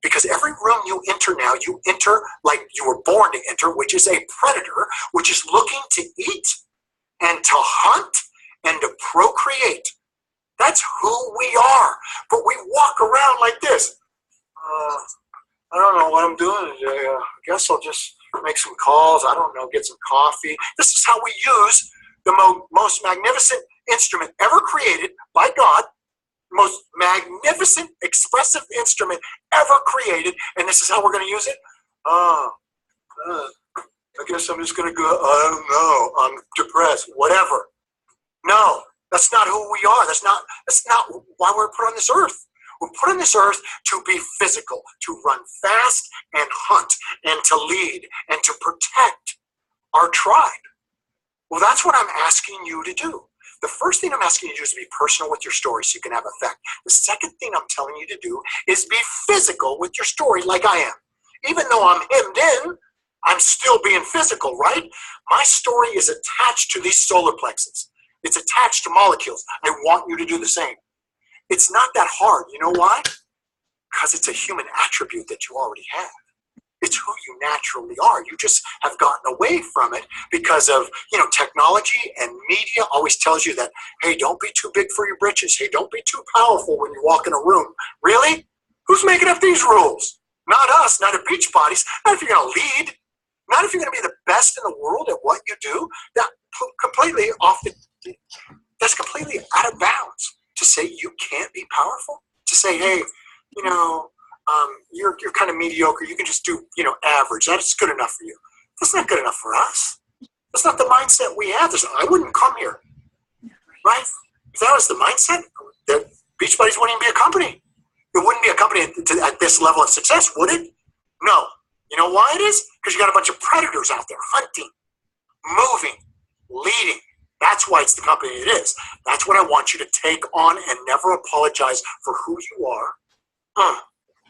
Because every room you enter now, you enter like you were born to enter, which is a predator, which is looking to eat and to hunt and to procreate. That's who we are. But we walk around like this. I don't know what I'm doing today. I guess I'll just make some calls. I don't know, get some coffee. This is how we use the most magnificent instrument ever created by God. Most magnificent, expressive instrument ever created, and this is how we're going to use it? I guess I'm just going to go, I don't know, I'm depressed, whatever. No, that's not who we are. That's not why we're put on this earth. We're put on this earth to be physical, to run fast and hunt, and to lead, and to protect our tribe. Well, that's what I'm asking you to do. The first thing I'm asking you to do is be personal with your story so you can have effect. The second thing I'm telling you to do is be physical with your story like I am. Even though I'm hemmed in, I'm still being physical, right? My story is attached to these solar plexus. It's attached to molecules. I want you to do the same. It's not that hard. You know why? Because it's a human attribute that you already have. It's who you naturally are. You just have gotten away from it because of, technology, and media always tells you that, hey, don't be too big for your britches. Hey, don't be too powerful when you walk in a room. Really? Who's making up these rules? Not us, not at Beach Bodies. Not if you're going to lead. Not if you're going to be the best in the world at what you do. That's completely out of bounds to say you can't be powerful. To say, hey, you're kind of mediocre. You can just do, average. That's good enough for you. That's not good enough for us. That's not the mindset we have. I wouldn't come here, right? If that was the mindset, the Beach Buddies wouldn't even be a company. It wouldn't be a company at this level of success, would it? No. You know why it is? Because you got a bunch of predators out there hunting, moving, leading. That's why it's the company it is. That's what I want you to take on and never apologize for who you are.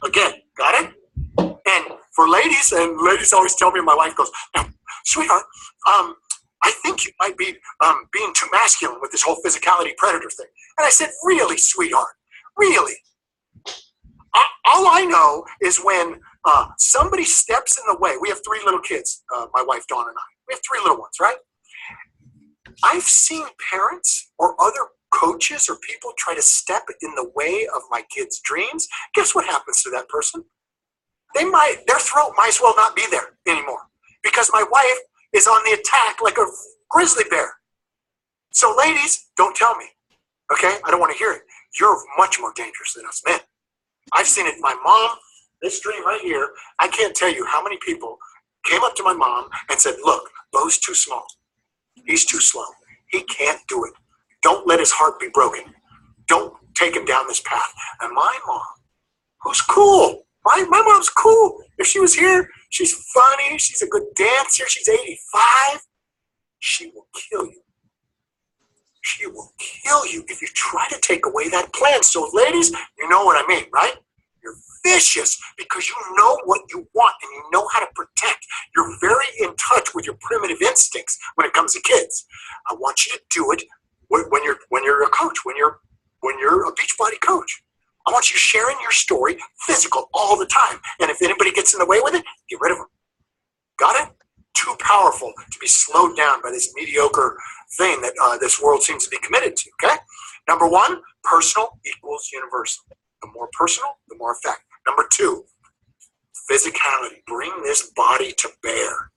Again, got it? And for ladies, and ladies always tell me, my wife goes, now, sweetheart, I think you might be being too masculine with this whole physicality predator thing. And I said, really, sweetheart? Really? All I know is when somebody steps in the way. We have 3 little kids, my wife, Dawn, and I. We have 3 little ones, right? I've seen parents or other coaches or people try to step in the way of my kids' dreams. Guess what happens to that person? Their throat might as well not be there anymore because my wife is on the attack like a grizzly bear. So ladies, don't tell me, okay? I don't want to hear it. You're much more dangerous than us men. I've seen it. My mom, this dream right here, I can't tell you how many people came up to my mom and said, look, Bo's too small. He's too slow. He can't do it. Don't let his heart be broken. Don't take him down this path. And my mom, who's cool, my mom's cool. If she was here, she's funny. She's a good dancer. She's 85. She will kill you. She will kill you if you try to take away that plan. So ladies, you know what I mean, right? You're vicious because you know what you want and you know how to protect. You're very in touch with your primitive instincts when it comes to kids. I want you to do it when you're a coach, when you're a beach body coach. slowed down by this mediocre thing that this world seems to be committed to, okay? Number one, personal equals universal. The more personal, the more effect. Number two, physicality. Bring this body to bear.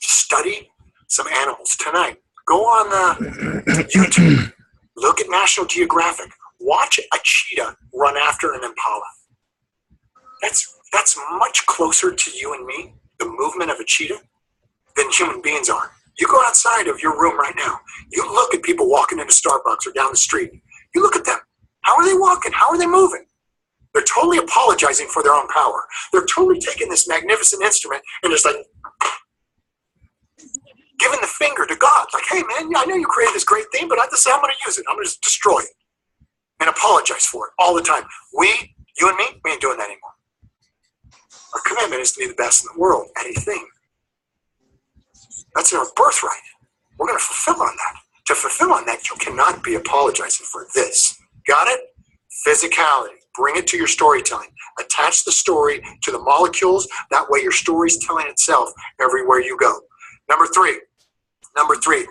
Study some animals tonight. Go on YouTube. Look at National Geographic. Watch a cheetah run after an impala. That's much closer to you and me, the movement of a cheetah, than human beings are. You go outside of your room right now. You look at people walking into Starbucks or down the street. You look at them. How are they walking? How are they moving? They're totally apologizing for their own power. They're totally taking this magnificent instrument and just like giving the finger to God. Like, hey, man, I know you created this great thing, but I'm going to use it. I'm going to destroy it and apologize for it all the time. You and me, we ain't doing that anymore. Our commitment is to be the best in the world at a thing. That's our birthright. We're going to fulfill on that. To fulfill on that, you cannot be apologizing for this. Got it? Physicality. Bring it to your storytelling. Attach the story to the molecules. That way your story's telling itself everywhere you go. Number three,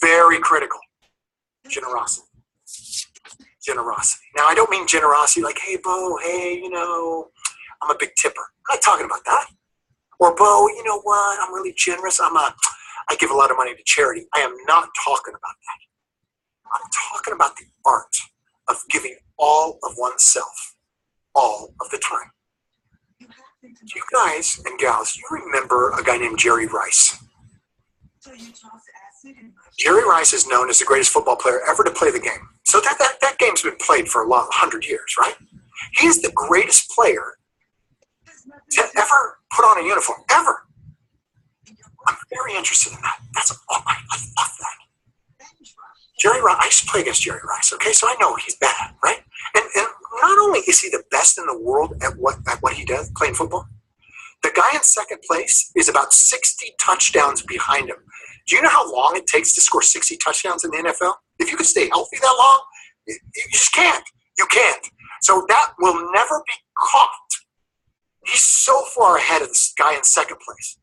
very critical, generosity. Generosity. Now, I don't mean generosity like, hey, Bo, hey, I'm a big tipper. I'm not talking about that. Or, Bo, you know what? I'm really generous. I give a lot of money to charity. I am not talking about that. I'm talking about the art of giving all of oneself, all of the time. You guys and gals, you remember a guy named Jerry Rice. Jerry Rice is known as the greatest football player ever to play the game. So that game's been played for 100 years, right? He is the greatest player to ever put on a uniform, ever. I'm very interested in that. I love that. Jerry Rice, I used to play against Jerry Rice, okay? So I know he's bad, right? And not only is he the best in the world at what he does, playing football, the guy in second place is about 60 touchdowns behind him. Do you know how long it takes to score 60 touchdowns in the NFL? If you could stay healthy that long, you just can't. You can't. So that will never be caught. He's so far ahead of this guy in second place.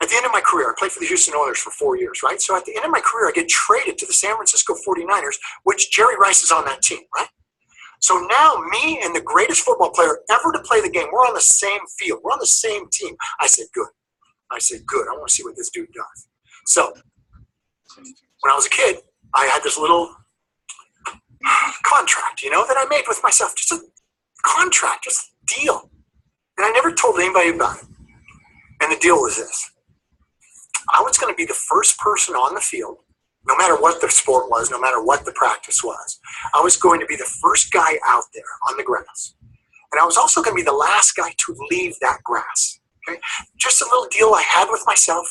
At the end of my career, I played for the Houston Oilers for 4 years, right? So at the end of my career, I get traded to the San Francisco 49ers, which Jerry Rice is on that team, right? So now me and the greatest football player ever to play the game, we're on the same field. We're on the same team. I said, good. I want to see what this dude does. So when I was a kid, I had this little contract, that I made with myself. Just a contract, just a deal. And I never told anybody about it. And the deal was this. I was going to be the first person on the field, no matter what the sport was, no matter what the practice was. I was going to be the first guy out there on the grass. And I was also going to be the last guy to leave that grass. Okay? Just a little deal I had with myself.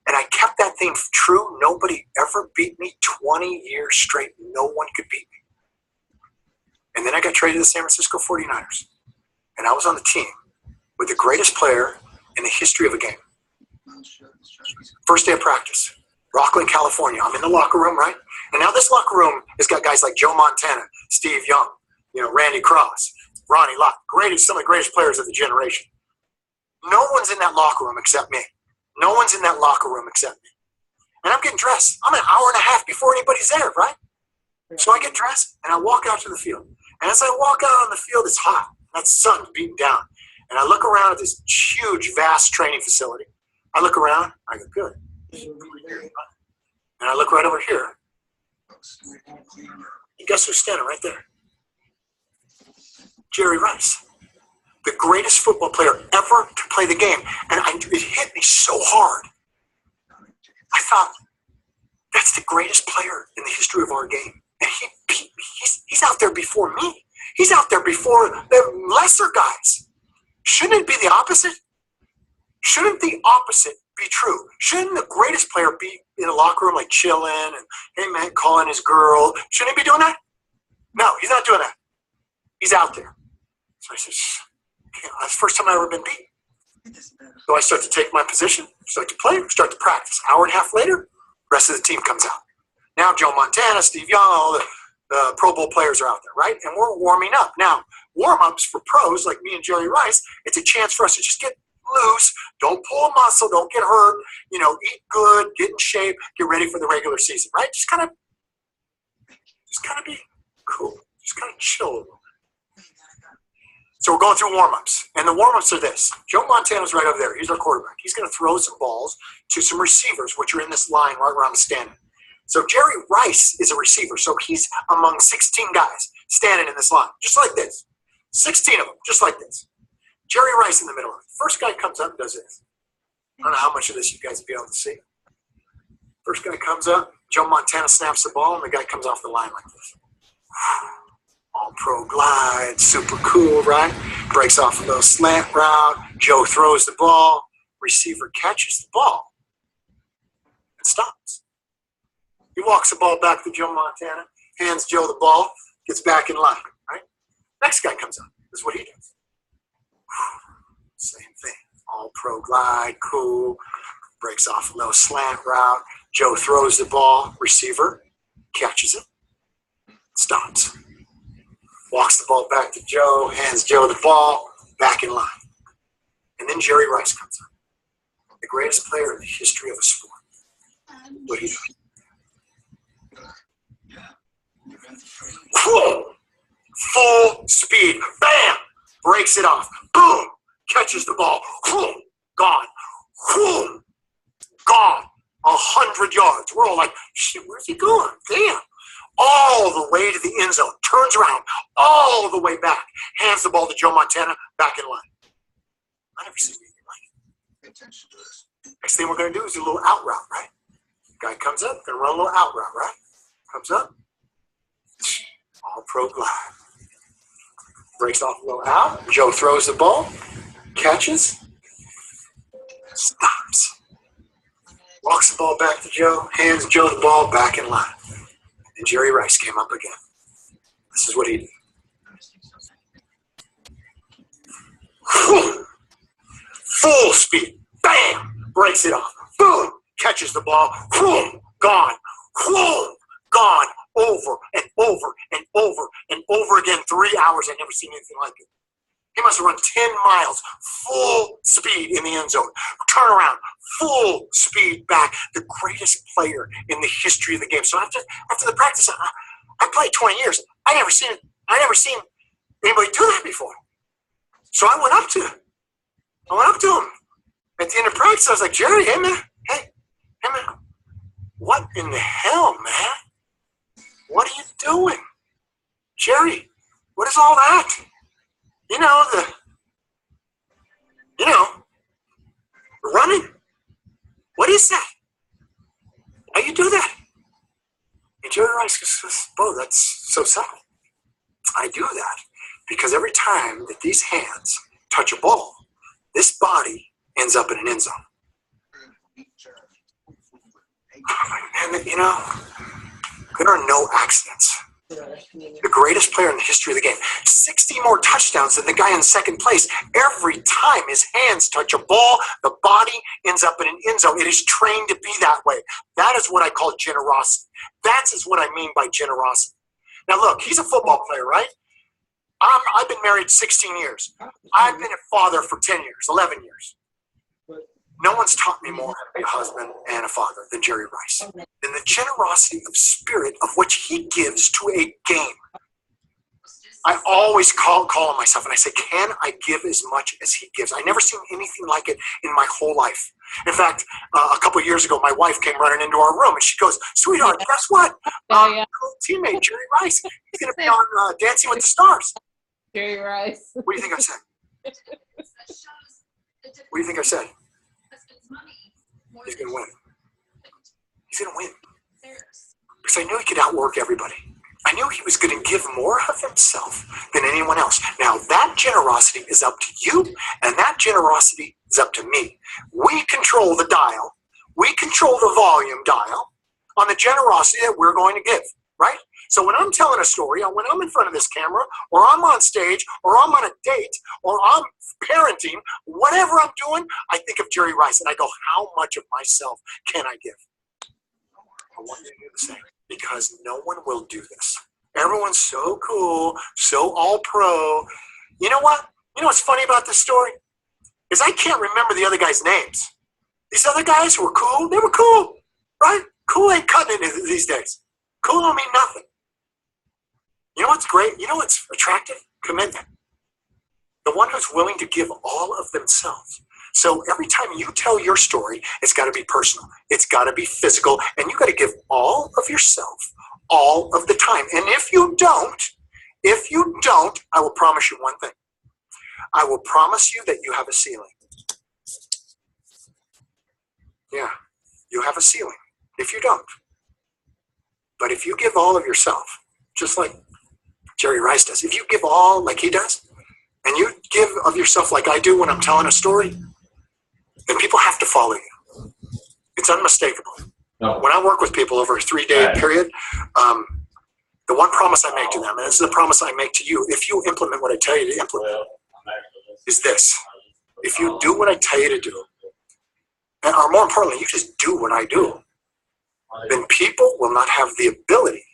And I kept that thing true. Nobody ever beat me 20 years straight. No one could beat me. And then I got traded to the San Francisco 49ers. And I was on the team with the greatest player in the history of a game. First day of practice, Rockland, California. I'm in the locker room, right? And now this locker room has got guys like Joe Montana, Steve Young, Randy Cross, Ronnie Lott, some of the greatest players of the generation. No one's in that locker room except me. No one's in that locker room except me. And I'm getting dressed. I'm an hour and a half before anybody's there, right? So I get dressed and I walk out to the field. And as I walk out on the field, it's hot. That sun's beating down. And I look around at this huge, vast training facility. I look around. I go, good. And I look right over here. And guess who's standing right there? Jerry Rice. The greatest football player ever to play the game. And it hit me so hard. I thought, that's the greatest player in the history of our game. And he beat me. He's out there before me. He's out there before the lesser guys. Shouldn't it be the opposite? Shouldn't the opposite be true? Shouldn't the greatest player be in a locker room like chilling and, hey man, calling his girl? Shouldn't he be doing that? No, he's not doing that. He's out there. So I said, okay, that's the first time I've ever been beat. So I start to take my position, start to play, start to practice. Hour and a half later, the rest of the team comes out. Now Joe Montana, Steve Young, all the Pro Bowl players are out there, right? And we're warming up. Now, warm-ups for pros like me and Jerry Rice, it's a chance for us to just get loose. Don't pull a muscle. Don't get hurt. Eat good, get in shape, get ready for the regular season, right? Just kind of be cool. Just kind of chill a little bit. So we're going through warm-ups. And the warm-ups are this. Joe Montana's right over there. He's our quarterback. He's going to throw some balls to some receivers, which are in this line right where I'm standing. So Jerry Rice is a receiver. So he's among 16 guys standing in this line, just like this. 16 of them, just like this. Jerry Rice in the middle. First guy comes up and does this. I don't know how much of this you guys will be able to see. First guy comes up. Joe Montana snaps the ball, and the guy comes off the line like this. All pro glide, super cool, right? Breaks off a little slant route. Joe throws the ball. Receiver catches the ball and stops. He walks the ball back to Joe Montana, hands Joe the ball, gets back in line, right? Next guy comes up. This is what he does. Same thing. All pro glide, cool. Breaks off a little slant route. Joe throws the ball. Receiver catches it. Stops. Walks the ball back to Joe, hands Joe the ball, back in line. And then Jerry Rice comes up. The greatest player in the history of a sport. What do you do? Full speed. Bam! Breaks it off. Boom! Catches the ball. Boom! Gone. Boom! Gone. 100 yards. We're all like, shit, where's he going? Damn. All the way to the end zone. Turns around. All the way back. Hands the ball to Joe Montana. Back in line. I never seen anything like it. Next thing we're going to do is do a little out route, right? Guy comes up. Going to run a little out route, right? Comes up. All pro glide. Breaks off a little out. Joe throws the ball. Catches. Stops. Walks the ball back to Joe. Hands Joe the ball. Back in line. And Jerry Rice came up again. This is what he did. Full speed. Bam! Breaks it off. Boom! Catches the ball. Boom! Gone. Boom! Gone. Over and over and over and over again. 3 hours. I've never seen anything like it. He must have run 10 miles full speed in the end zone. Turn around, full speed back. The greatest player in the history of the game. So after the practice, I played 20 years. I never seen anybody do that before. So I went up to him at the end of practice. I was like, Jerry, hey man, what in the hell, man? What are you doing, Jerry? What is all that? Running. What is that? How you do that? And Jerry Rice goes, Bo, that's so simple. I do that because every time that these hands touch a ball, this body ends up in an end zone. And there are no accidents. The greatest player in the history of the game. 60 more touchdowns than the guy in second place. Every time his hands touch a ball, the body ends up in an end zone. It is trained to be that way. That is what I call generosity. That is what I mean by generosity. Now look, he's a football player, right? I've been married 16 years. I've been a father for 10 years, 11 years. No one's taught me more how to be a husband and a father than Jerry Rice. And the generosity of spirit of which he gives to a game. I always call on myself and I say, can I give as much as he gives? I never seen anything like it in my whole life. In fact, a couple of years ago, my wife came running into our room and she goes, sweetheart, guess what? Your old teammate, Jerry Rice, he's going to be on Dancing with the Stars. Jerry Rice. What do you think I said? What do you think I said? He's going to win. He's going to win. Because I knew he could outwork everybody. I knew he was going to give more of himself than anyone else. Now, that generosity is up to you, and that generosity is up to me. We control the dial. We control the volume dial on the generosity that we're going to give, right? So when I'm telling a story, or when I'm in front of this camera, or I'm on stage, or I'm on a date, or I'm parenting, whatever I'm doing, I think of Jerry Rice, and I go, how much of myself can I give? I want you to do the same, because no one will do this. Everyone's so cool, so all pro. You know what? You know what's funny about this story? is I can't remember the other guys' names. These other guys who were cool, they were cool, right? Cool ain't cutting it these days. Cool don't mean nothing. You know what's great? You know what's attractive? Commitment. The one who's willing to give all of themselves. So every time you tell your story, it's got to be personal. It's got to be physical, and you got to give all of yourself, all of the time. And if you don't, I will promise you one thing. I will promise you that you have a ceiling. Yeah, you have a ceiling if you don't. But if you give all of yourself, just like Jerry Rice does, if you give all like he does, and you give of yourself like I do when I'm telling a story, then people have to follow you. It's unmistakable. No. When I work with people over a 3-day period, the one promise I make to them, and this is the promise I make to you, if you implement what I tell you to implement, is this. If you do what I tell you to do, and or more importantly, you just do what I do, then people will not have the ability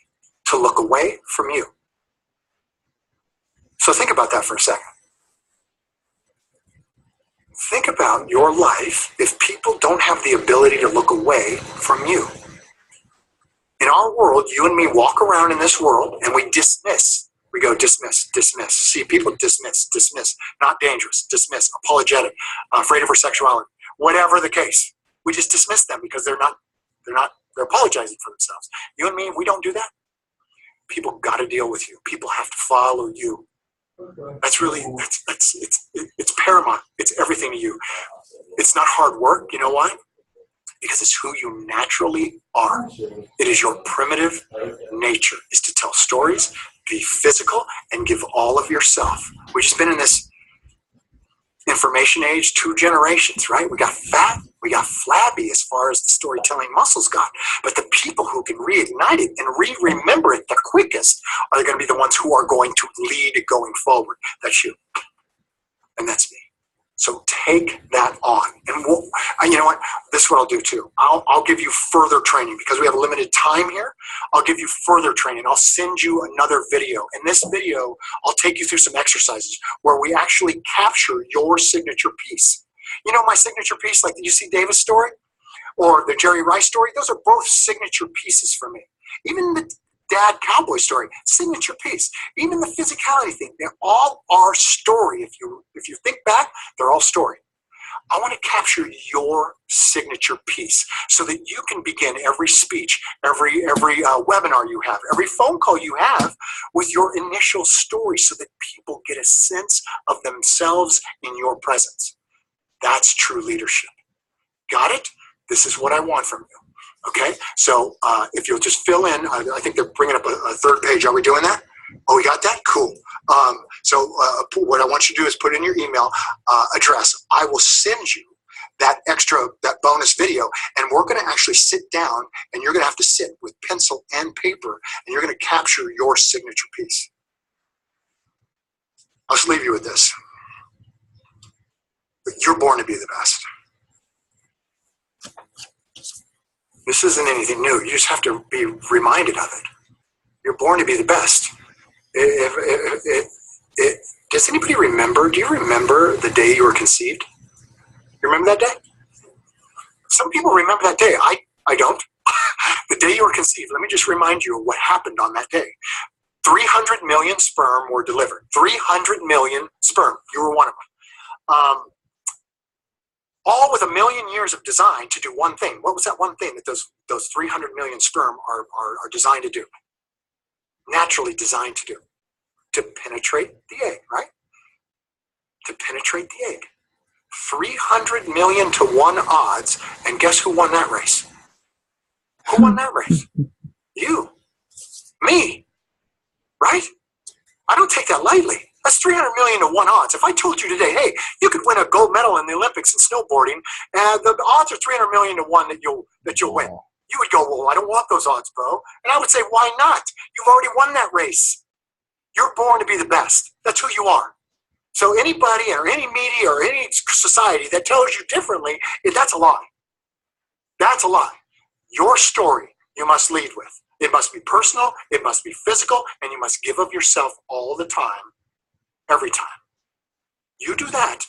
to look away from you. So think about that for a second. Think about your life if people don't have the ability to look away from you. In our world, you and me walk around in this world and we dismiss. We go dismiss, dismiss. See people dismiss, dismiss. Not dangerous, dismiss. Apologetic, afraid of her sexuality. Whatever the case, we just dismiss them because they're apologizing for themselves. You and me, we don't do that. People got to deal with you. People have to follow you. That's really, it's paramount. It's everything to you. It's not hard work. You know why? Because it's who you naturally are. It is your primitive nature is to tell stories, be physical, and give all of yourself. We've just been in this information age 2 generations, right? We got fat, we got flabby as far as the storytelling muscles got. But the people who can reignite it and remember it the quickest are going to be the ones who are going to lead it going forward. That's you. And that's me. So take that on. And you know what? This is what I'll do too. I'll give you further training because we have a limited time here. I'll give you further training. I'll send you another video. In this video, I'll take you through some exercises where we actually capture your signature piece. You know my signature piece, like the UC Davis story or the Jerry Rice story? Those are both signature pieces for me. Even the Dad Cowboy story, signature piece. Even the physicality thing, they all are story. If you think back, they're all story. I want to capture your signature piece so that you can begin every speech, every webinar you have, every phone call you have with your initial story so that people get a sense of themselves in your presence. That's true leadership. Got it? This is what I want from you. Okay, so if you'll just fill in, I think they're bringing up a third page. Are we doing that? Oh, we got that? Cool. So what I want you to do is put in your email address. I will send you that bonus video, and we're going to actually sit down, and you're going to have to sit with pencil and paper, and you're going to capture your signature piece. I'll just leave you with this. You're born to be the best. This isn't anything new. You just have to be reminded of it. You're born to be the best. Does anybody remember? Do you remember the day you were conceived? You remember that day? Some people remember that day. I don't. The day you were conceived. Let me just remind you of what happened on that day. 300 million sperm were delivered. 300 million sperm. You were one of them. All with 1 million years of design to do one thing. What was that one thing that those 300 million sperm are designed to do? Naturally designed to do. To penetrate the egg, right? To penetrate the egg. 300 million to 1 odds, and guess who won that race? Who won that race? You. Me. Right? I don't take that lightly. That's 300 million to 1 odds. If I told you today, hey, you could win a gold medal in the Olympics in snowboarding, and the odds are 300 million to 1 that you'll win. You would go, well, I don't want those odds, Bo. And I would say, why not? You've already won that race. You're born to be the best. That's who you are. So anybody or any media or any society that tells you differently, that's a lie. That's a lie. Your story you must lead with. It must be personal, it must be physical, and you must give of yourself all the time, every time. You do that,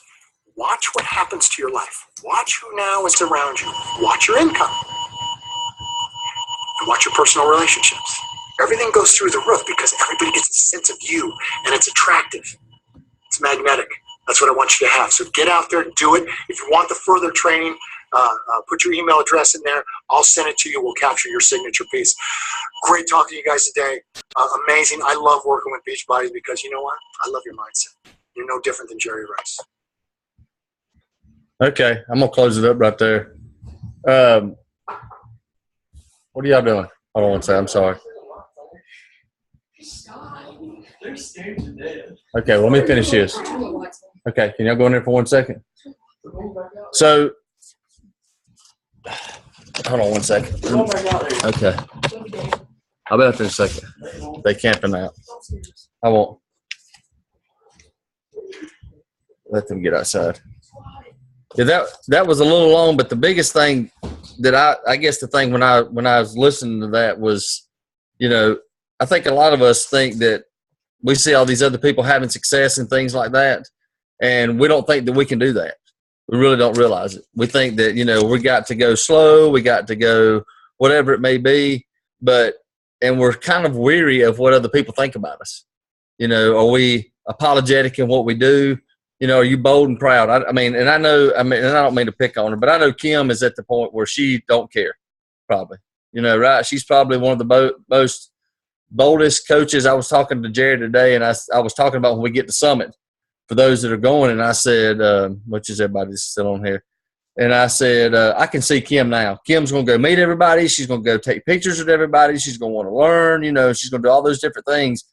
Watch what happens to your life. Watch who now is around you. Watch your income. And watch your personal relationships. Everything goes through the roof because everybody gets a sense of you, and it's attractive. It's magnetic. That's what I want you to have. So get out there, do it. If you want the further training, put your email address in there. I'll send it to you. We'll capture your signature piece. Great talking to you guys today. Amazing. I love working with Beachbody because you know what? I love your mindset. You're no different than Jerry Rice. Okay, I'm gonna close it up right there. What are y'all doing? Hold on one second. I'm sorry. Okay, well, let me finish this. Okay, can y'all go in there for 1 second? So, hold on 1 second. Okay. I'll be out there in a second. They camping out. I won't let them get outside. Yeah, that was a little long, but the biggest thing that I guess the thing when I was listening to that was, you know, I think a lot of us think that we see all these other people having success and things like that, and we don't think that we can do that. We really don't realize it. We think that, you know, we got to go slow, we got to go whatever it may be, and we're kind of weary of what other people think about us. You know, are we apologetic in what we do? You know, are you bold and proud? I mean, and I don't mean to pick on her, but I know Kim is at the point where she don't care, probably. You know, right? She's probably one of the most boldest coaches. I was talking to Jared today, and I was talking about when we get to Summit for those that are going, and I said, which is everybody's still on here, and I said, I can see Kim now. Kim's going to go meet everybody. She's going to go take pictures with everybody. She's going to want to learn. You know, she's going to do all those different things.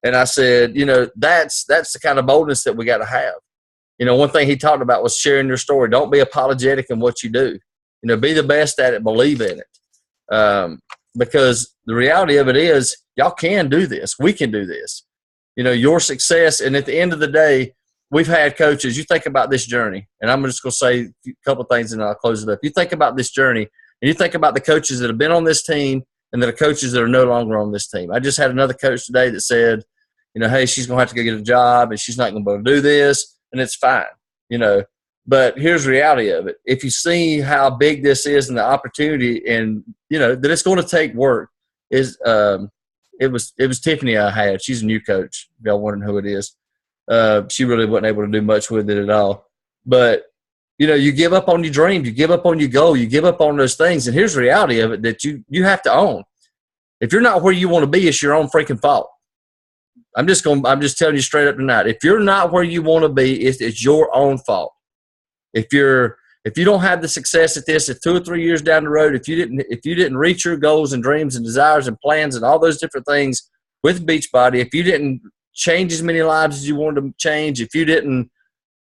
And I said, you know, that's the kind of boldness that we got to have. You know, one thing he talked about was sharing your story. Don't be apologetic in what you do. You know, be the best at it. Believe in it. Because the reality of it is y'all can do this. We can do this. You know, your success. And at the end of the day, we've had coaches. You think about this journey, and I'm just going to say a couple of things and then I'll close it up. You think about this journey, and you think about the coaches that have been on this team and the coaches that are no longer on this team. I just had another coach today that said, you know, hey, she's going to have to go get a job and she's not going to be able to do this, and it's fine, you know. But here's the reality of it. If you see how big this is and the opportunity, and, you know, that it's going to take work, is it was Tiffany I had. She's a new coach. If y'all wondering who it is. She really wasn't able to do much with it at all. But, you know, you give up on your dreams. You give up on your goal. You give up on those things. And here's the reality of it that you have to own. If you're not where you want to be, it's your own freaking fault. I'm just telling you straight up tonight. If you're not where you want to be, it's your own fault. If you don't have the success at this, if 2 or 3 years down the road, if you didn't reach your goals and dreams and desires and plans and all those different things with Beachbody, if you didn't change as many lives as you wanted to change, if you didn't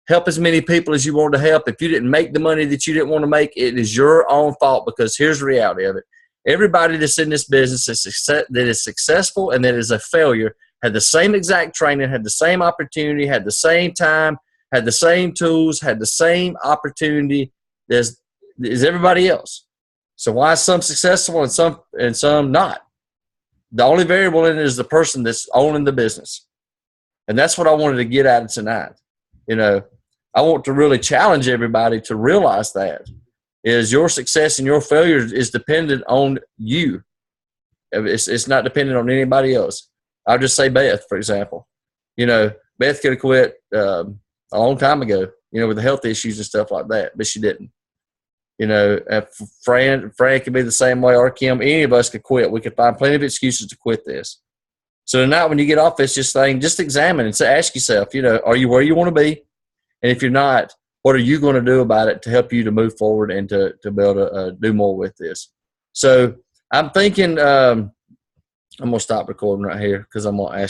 help as many people as you wanted to help, if you didn't make the money that you didn't want to make, it is your own fault. Because here's the reality of it. Everybody that's in this business that is successful and that is a failure had the same exact training, had the same opportunity, had the same time, had the same tools, had the same opportunity as everybody else. So why is some successful and some not? The only variable in it is the person that's owning the business. And that's what I wanted to get at tonight. You know, I want to really challenge everybody to realize that is your success and your failure is dependent on you. It's not dependent on anybody else. I'll just say Beth, for example. You know, Beth could have quit a long time ago, you know, with the health issues and stuff like that, but she didn't. You know, Fran could be the same way, or Kim. Any of us could quit. We could find plenty of excuses to quit this. So tonight, when you get off this, just examine and ask yourself, you know, are you where you want to be? And if you're not, what are you going to do about it to help you to move forward and to be able to do more with this? So I'm thinking I'm going to stop recording right here because I'm going to ask.